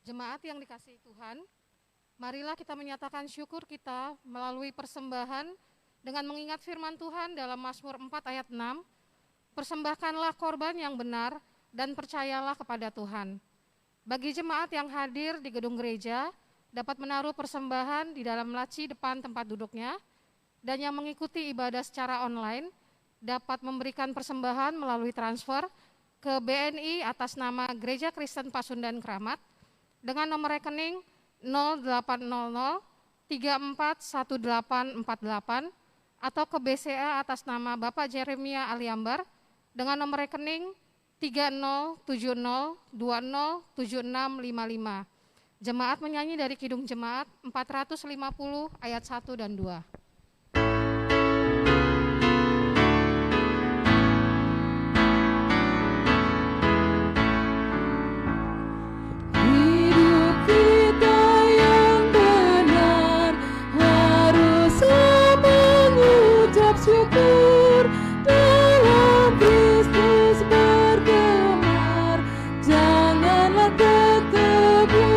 Jemaat yang dikasihi Tuhan, marilah kita menyatakan syukur kita melalui persembahan dengan mengingat firman Tuhan dalam Mazmur 4 ayat 6, persembahkanlah korban yang benar dan percayalah kepada Tuhan. Bagi jemaat yang hadir di gedung gereja, dapat menaruh persembahan di dalam laci depan tempat duduknya, dan yang mengikuti ibadah secara online, dapat memberikan persembahan melalui transfer ke BNI atas nama Gereja Kristen Pasundan Kramat, dengan nomor rekening 0800 341848 atau ke BCA atas nama Bapak Jeremia Aliambar dengan nomor rekening 3070207655. Jemaat menyanyi dari Kidung Jemaat 450 ayat 1 dan 2. Syukur dalam Kristus bergemar, janganlah terkebun.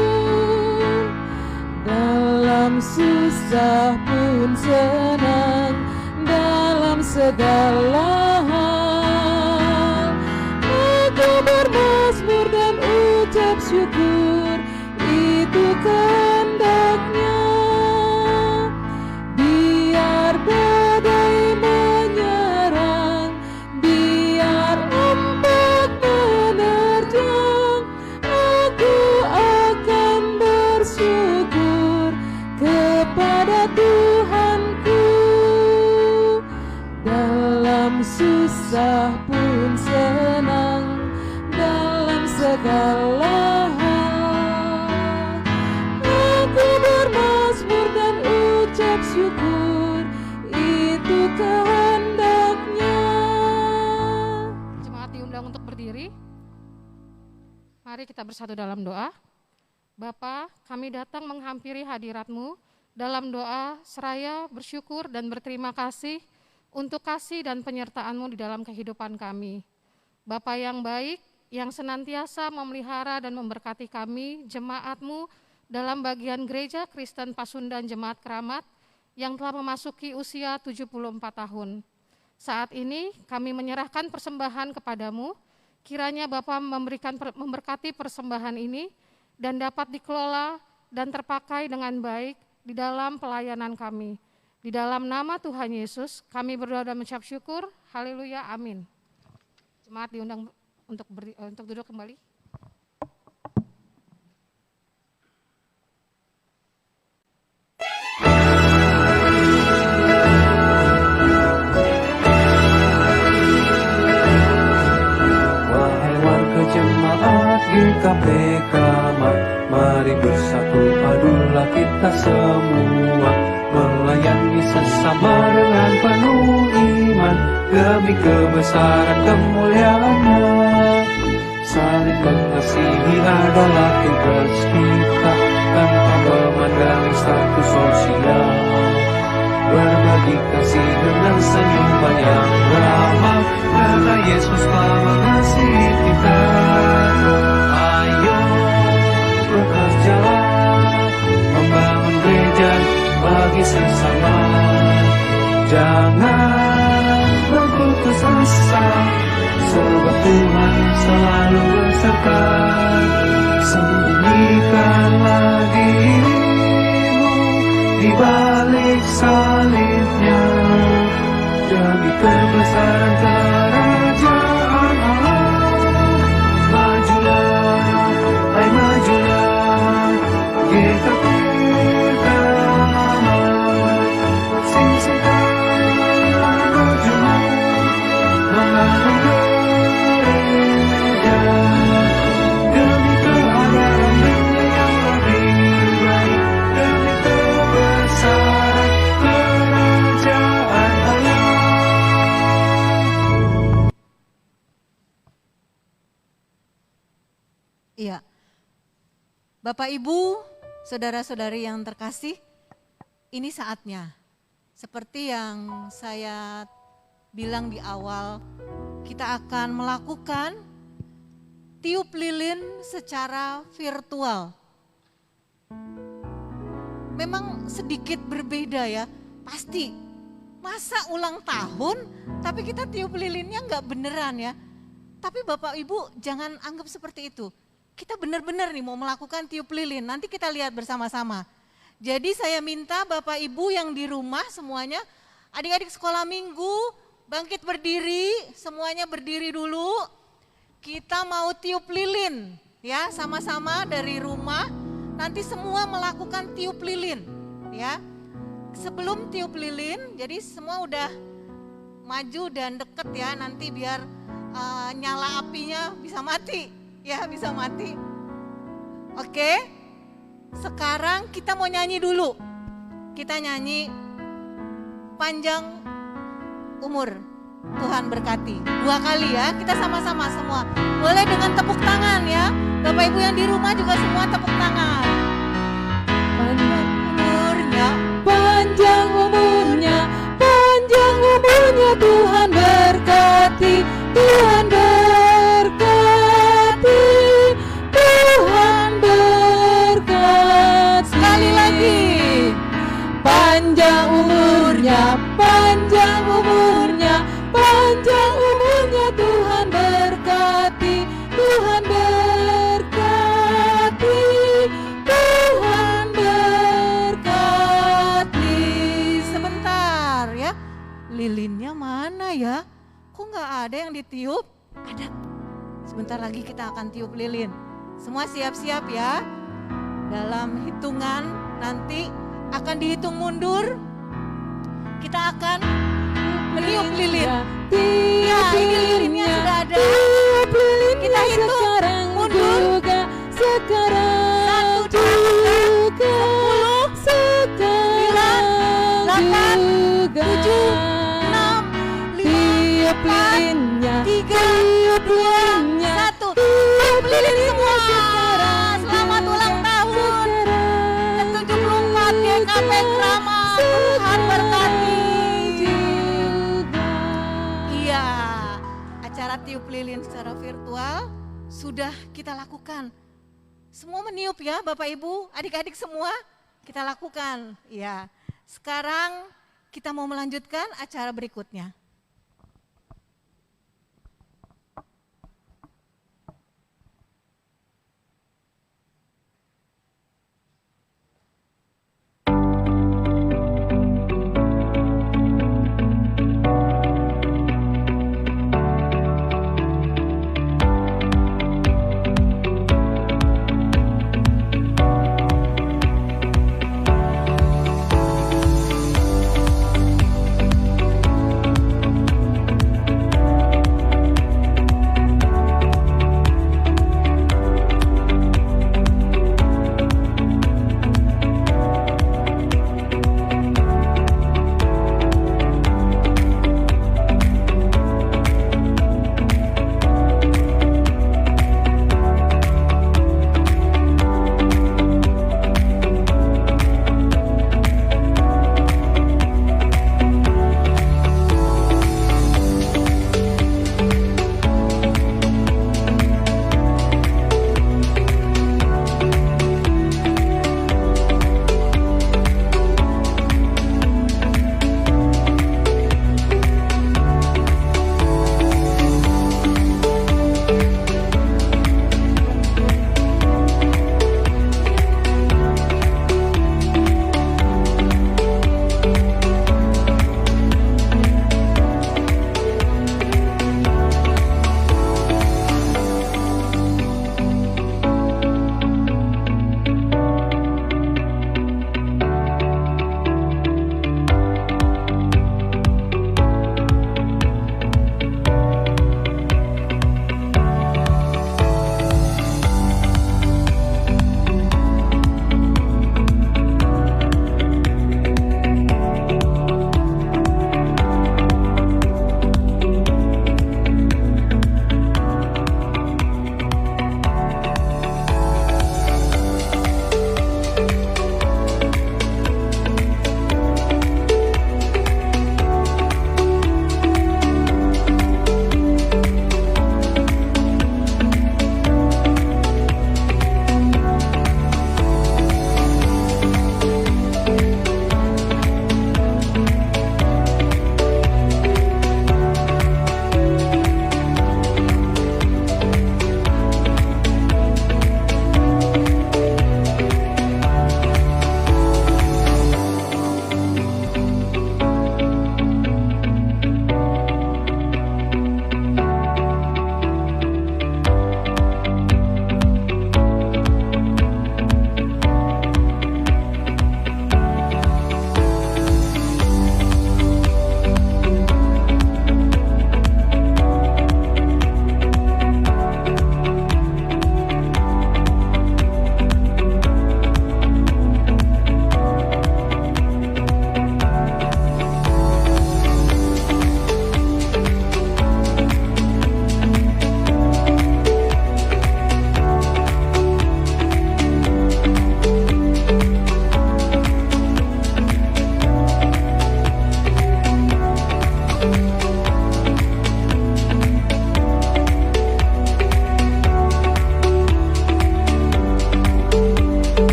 Dalam susah pun senang, dalam segala hal aku bermazmur dan ucap syukur, itu kehendak-Nya. Biar badai menyerang, biar ombak menerjang, aku akan bersyukur kepada Tuhanku. Dalam susah pun senang, dalam segala hal aku bermazmur dan ucap syukur, itu kehendak-Nya. Jemaat diundang untuk berdiri. Mari kita bersatu dalam doa. Bapa, kami datang menghampiri hadirat-Mu dalam doa seraya bersyukur dan berterima kasih untuk kasih dan penyertaan-Mu di dalam kehidupan kami. Bapa yang baik, yang senantiasa memelihara dan memberkati kami, jemaat-Mu dalam bagian Gereja Kristen Pasundan Jemaat Kramat yang telah memasuki usia 74 tahun. Saat ini kami menyerahkan persembahan kepadamu, kiranya Bapa memberkati persembahan ini dan dapat dikelola dan terpakai dengan baik di dalam pelayanan kami. Di dalam nama Tuhan Yesus kami berdoa dan mengucap syukur. Haleluya, amin. Jemaat diundang untuk duduk kembali. Wahai warga jemaat GKP Kramat, mari bersatu padulah kita semua, melayani sesama dengan penuh iman, demi kebesaran kemuliaan-Nya. Saling mengasihi adalah tugas kita tanpa memandang status sosial. Berbagi kasih dengan senyuman yang ramah, karena Yesus telah mengasihi kita. Ayo bekerja, membangun gereja bagi sesama. Jangan berputus asa, sebab Tuhan selalu beserta. Sembunyikanlah dirimu di balik salibnya, demi kebesaran kerajaan Allah. Majulah, hai majulah, GKP Kramat. Sing-singkan majulah, membangun gereja, demi keadaan dunia yang lebih baik, demi kebesaran kerajaan Allah. Iya. Bapak Ibu, saudara-saudari yang terkasih, ini saatnya. Seperti yang saya bilang di awal, kita akan melakukan tiup lilin secara virtual. Memang sedikit berbeda ya, pasti. Masa ulang tahun, tapi kita tiup lilinnya nggak beneran ya. Tapi Bapak Ibu jangan anggap seperti itu. Kita benar-benar nih mau melakukan tiup lilin, nanti kita lihat bersama-sama. Jadi saya minta Bapak Ibu yang di rumah semuanya, adik-adik sekolah minggu, bangkit berdiri, semuanya berdiri dulu. Kita mau tiup lilin ya, sama-sama dari rumah. Nanti semua melakukan tiup lilin ya. Sebelum tiup lilin, jadi semua udah maju dan deket ya, nanti biar nyala apinya bisa mati ya, bisa mati. Oke, sekarang kita mau nyanyi dulu. Kita nyanyi panjang umur Tuhan berkati. 2 kali ya, kita sama-sama semua. Boleh dengan tepuk tangan ya. Bapak Ibu yang di rumah juga semua tepuk tangan. Panjang umurnya, panjang umurnya, Tuhan berkati, Tuhan berkati, Tuhan berkati. Sekali lagi. Panjang umurnya, panjang umurnya, panjang umurnya, Tuhan berkati, Tuhan berkati, Tuhan berkati. Sebentar ya, lilinnya mana ya? Kok nggak ada yang ditiup? Ada. Sebentar lagi kita akan tiup lilin. Semua siap-siap ya. Dalam hitungan nanti akan dihitung mundur. Kita akan meniup lilin. Ya, ini lilinnya sudah ada. Kita hitung mundur. Sekarang juga, 10, 9, 8, 7, 6, 5, 4, 3, 2, 1. Tiup lilin semua. Selamat ulang tahun ke-74 GKP Kramat. Tuhan berkati. Iya, acara tiup lilin secara virtual sudah kita lakukan. Semua meniup ya Bapak Ibu, adik-adik semua kita lakukan. Ya, sekarang kita mau melanjutkan acara berikutnya.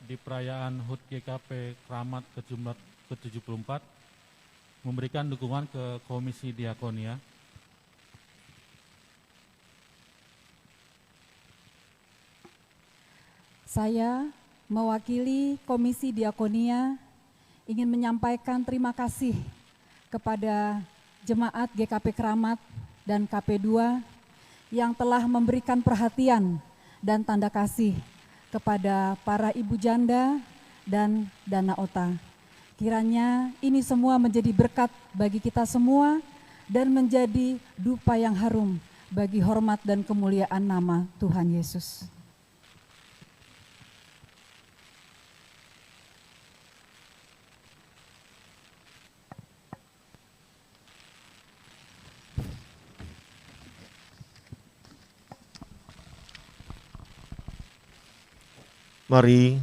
di perayaan HUT GKP Kramat ke-74 memberikan dukungan ke Komisi Diakonia. Saya mewakili Komisi Diakonia ingin menyampaikan terima kasih kepada jemaat GKP Kramat dan KP2 yang telah memberikan perhatian dan tanda kasih kepada para ibu janda dan Dana Ota. Kiranya ini semua menjadi berkat bagi kita semua dan menjadi dupa yang harum bagi hormat dan kemuliaan nama Tuhan Yesus. Mari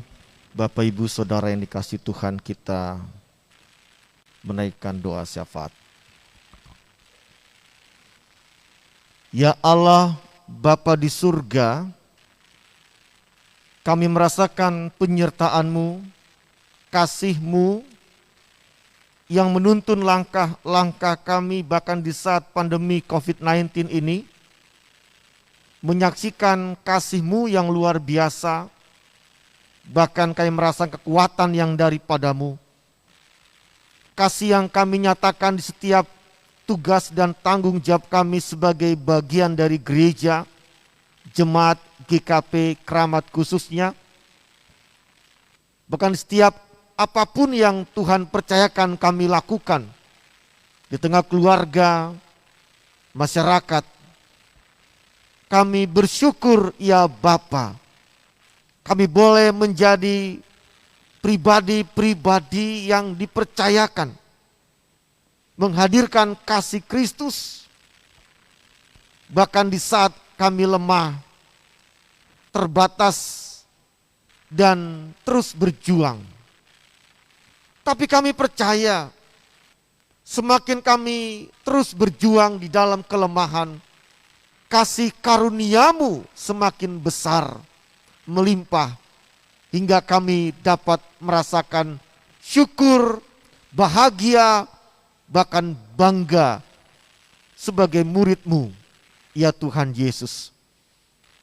Bapak Ibu Saudara yang dikasihi Tuhan, kita menaikkan doa syafaat. Ya Allah, Bapa di surga, kami merasakan penyertaan-Mu, kasih-Mu yang menuntun langkah-langkah kami bahkan di saat pandemi COVID-19 ini, menyaksikan kasih-Mu yang luar biasa. Bahkan kami merasakan kekuatan yang daripadamu. Kasih yang kami nyatakan di setiap tugas dan tanggung jawab kami sebagai bagian dari gereja, jemaat GKP Kramat khususnya. Bahkan setiap apapun yang Tuhan percayakan kami lakukan di tengah keluarga, masyarakat. Kami bersyukur ya Bapa. Kami boleh menjadi pribadi-pribadi yang dipercayakan menghadirkan kasih Kristus bahkan di saat kami lemah, terbatas dan terus berjuang. Tapi kami percaya semakin kami terus berjuang di dalam kelemahan, kasih karunia-Mu semakin besar, melimpah, hingga kami dapat merasakan syukur, bahagia, bahkan bangga sebagai murid-Mu, ya Tuhan Yesus.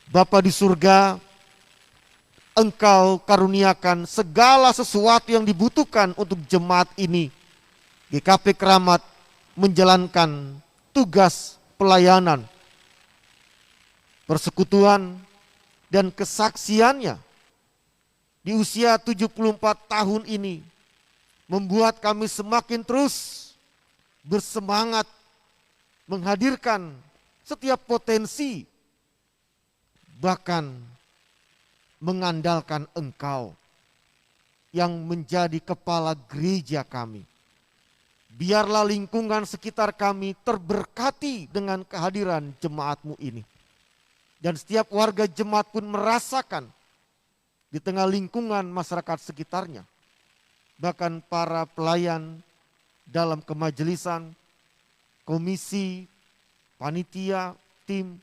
Bapa di surga, Engkau karuniakan segala sesuatu yang dibutuhkan untuk jemaat ini. GKP Kramat menjalankan tugas pelayanan, persekutuan, dan kesaksiannya di usia 74 tahun ini membuat kami semakin terus bersemangat menghadirkan setiap potensi, bahkan mengandalkan Engkau yang menjadi kepala gereja kami. Biarlah lingkungan sekitar kami terberkati dengan kehadiran jemaat-Mu ini. Dan setiap warga jemaat pun merasakan di tengah lingkungan masyarakat sekitarnya. Bahkan para pelayan dalam kemajelisan, komisi, panitia, tim,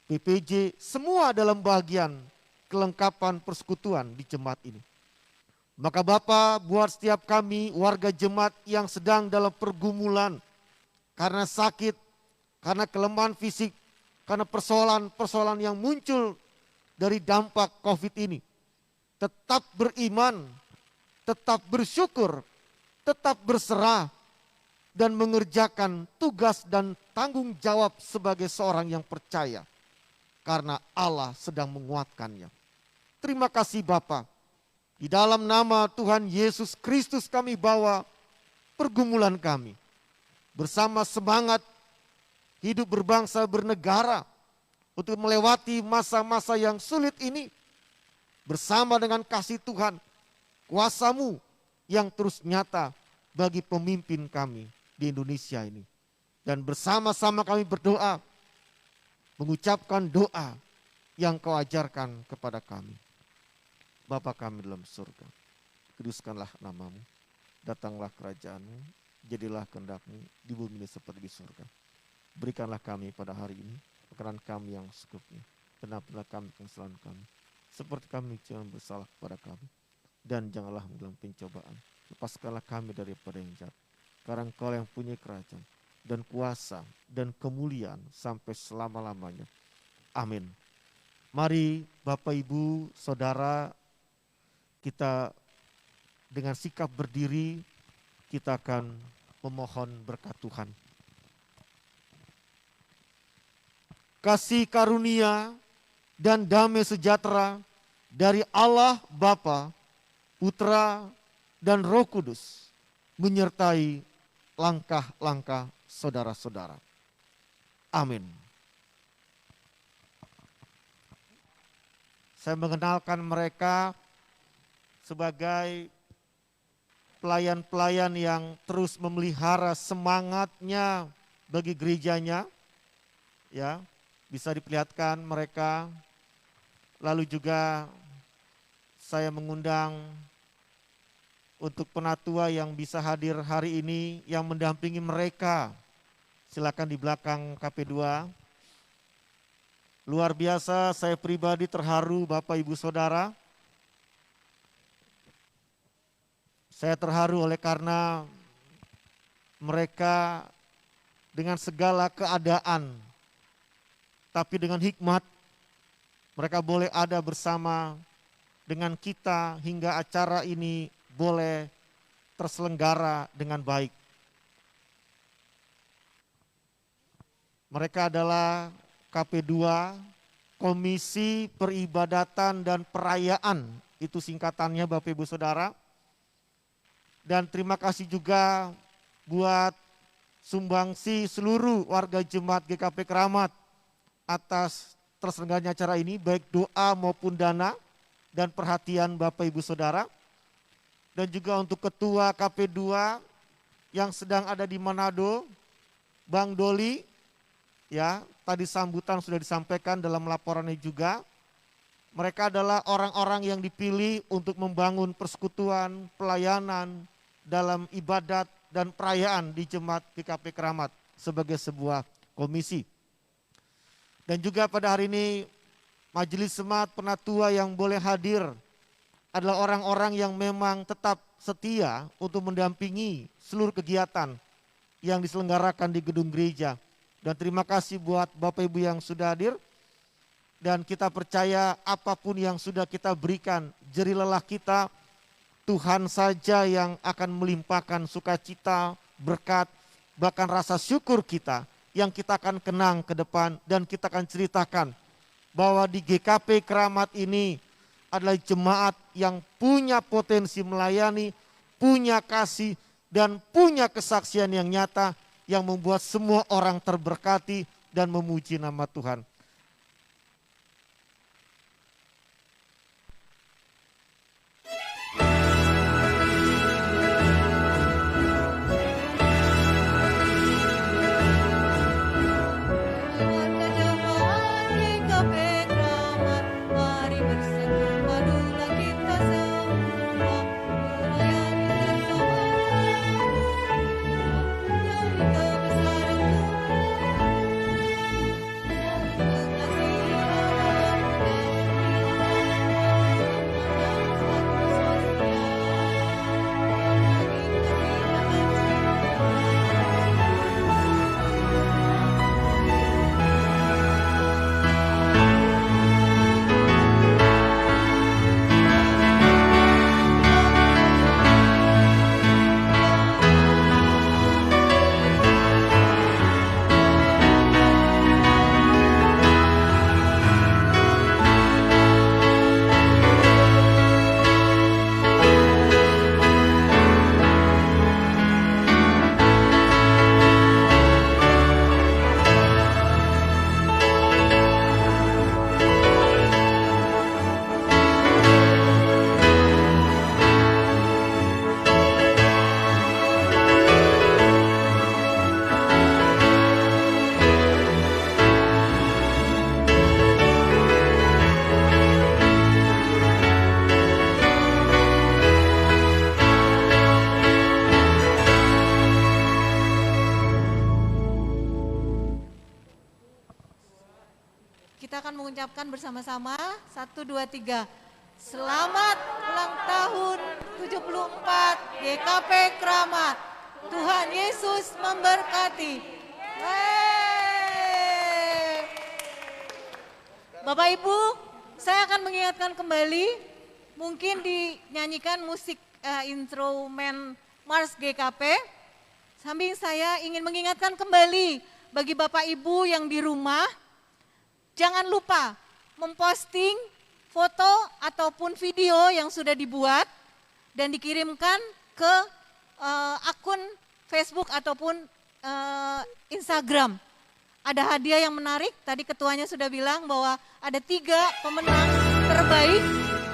PPJ, semua dalam bagian kelengkapan persekutuan di jemaat ini. Maka Bapa, buat setiap kami warga jemaat yang sedang dalam pergumulan karena sakit, karena kelemahan fisik, karena persoalan-persoalan yang muncul dari dampak COVID ini. Tetap beriman, tetap bersyukur, tetap berserah, dan mengerjakan tugas dan tanggung jawab sebagai seorang yang percaya. Karena Allah sedang menguatkannya. Terima kasih Bapa. Di dalam nama Tuhan Yesus Kristus kami bawa pergumulan kami. Bersama semangat hidup berbangsa bernegara untuk melewati masa-masa yang sulit ini bersama dengan kasih Tuhan, kuasa-Mu yang terus nyata bagi pemimpin kami di Indonesia ini. Dan bersama-sama kami berdoa, mengucapkan doa yang Kau ajarkan kepada kami. Bapa kami dalam surga, kuduskanlah nama-Mu, datanglah kerajaan-Mu, jadilah kehendak-Mu di bumi ini seperti di surga. Berikanlah kami pada hari ini makanan kami yang secukupnya, dan ampunilah kami kesalahan kami, seperti kami jangan bersalah kepada kami. dan janganlah dalam pencobaan. Lepaskanlah kami daripada yang jahat. Karena Engkau yang punya kerajaan dan kuasa dan kemuliaan sampai selama-lamanya. Amin. Mari Bapak Ibu Saudara, kita dengan sikap berdiri kita akan memohon berkat Tuhan. Kasih karunia dan damai sejahtera dari Allah Bapa, Putra, dan Roh Kudus menyertai langkah-langkah saudara-saudara. Amin. Saya mengenalkan mereka sebagai pelayan-pelayan yang terus memelihara semangatnya bagi gerejanya. Ya, bisa diperlihatkan mereka. Lalu juga saya mengundang untuk penatua yang bisa hadir hari ini yang mendampingi mereka. Silakan di belakang KP2. Luar biasa, saya pribadi terharu Bapak Ibu Saudara. Saya terharu oleh karena mereka dengan segala keadaan, tapi dengan hikmat, mereka boleh ada bersama dengan kita hingga acara ini boleh terselenggara dengan baik. Mereka adalah KP2, Komisi Peribadatan dan Perayaan, itu singkatannya Bapak Ibu Saudara. Dan terima kasih juga buat sumbangsi seluruh warga Jemaat GKP Keramat atas terselenggaranya acara ini, baik doa maupun dana dan perhatian Bapak Ibu Saudara. Dan juga untuk Ketua KP2 yang sedang ada di Manado, Bang Doli, ya tadi sambutan sudah disampaikan dalam laporannya juga. Mereka adalah orang-orang yang dipilih untuk membangun persekutuan, pelayanan dalam ibadat dan perayaan di Jemaat GKP Keramat sebagai sebuah komisi. Dan juga pada hari ini Majelis Jemaat Penatua yang boleh hadir adalah orang-orang yang memang tetap setia untuk mendampingi seluruh kegiatan yang diselenggarakan di gedung gereja. Dan terima kasih buat Bapak Ibu yang sudah hadir. Dan kita percaya apapun yang sudah kita berikan, jerih lelah kita, Tuhan saja yang akan melimpahkan sukacita, berkat, bahkan rasa syukur kita yang kita akan kenang ke depan. Dan kita akan ceritakan bahwa di GKP Keramat ini adalah jemaat yang punya potensi melayani, punya kasih, dan punya kesaksian yang nyata yang membuat semua orang terberkati dan memuji nama Tuhan. Kita akan mengucapkan bersama-sama 1, 2, 3. Selamat ulang tahun 74 GKP Kramat. Tuhan Yesus memberkati. Bapak Ibu, saya akan mengingatkan kembali, mungkin dinyanyikan musik instrumen Mars GKP. Sambil saya ingin mengingatkan kembali bagi Bapak Ibu yang di rumah, jangan lupa memposting foto ataupun video yang sudah dibuat dan dikirimkan ke akun Facebook ataupun Instagram. Ada hadiah yang menarik, tadi ketuanya sudah bilang bahwa ada 3 pemenang terbaik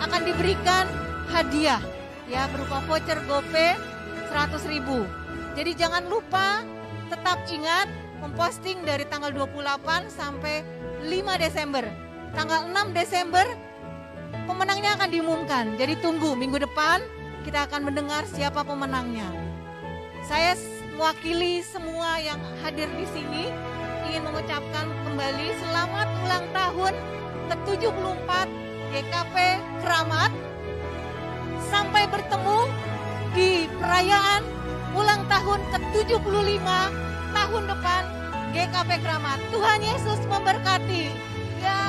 akan diberikan hadiah ya berupa voucher GoPay 100.000. Jadi jangan lupa tetap ingat memposting dari tanggal 28 sampai 5 Desember. Tanggal 6 Desember pemenangnya akan diumumkan. Jadi tunggu minggu depan kita akan mendengar siapa pemenangnya. Saya mewakili semua yang hadir di sini ingin mengucapkan kembali selamat ulang tahun ke-74 GKP Kramat. Sampai bertemu di perayaan ulang tahun ke-75 tahun depan GKP Kramat. Tuhan Yesus memberkati. Ya.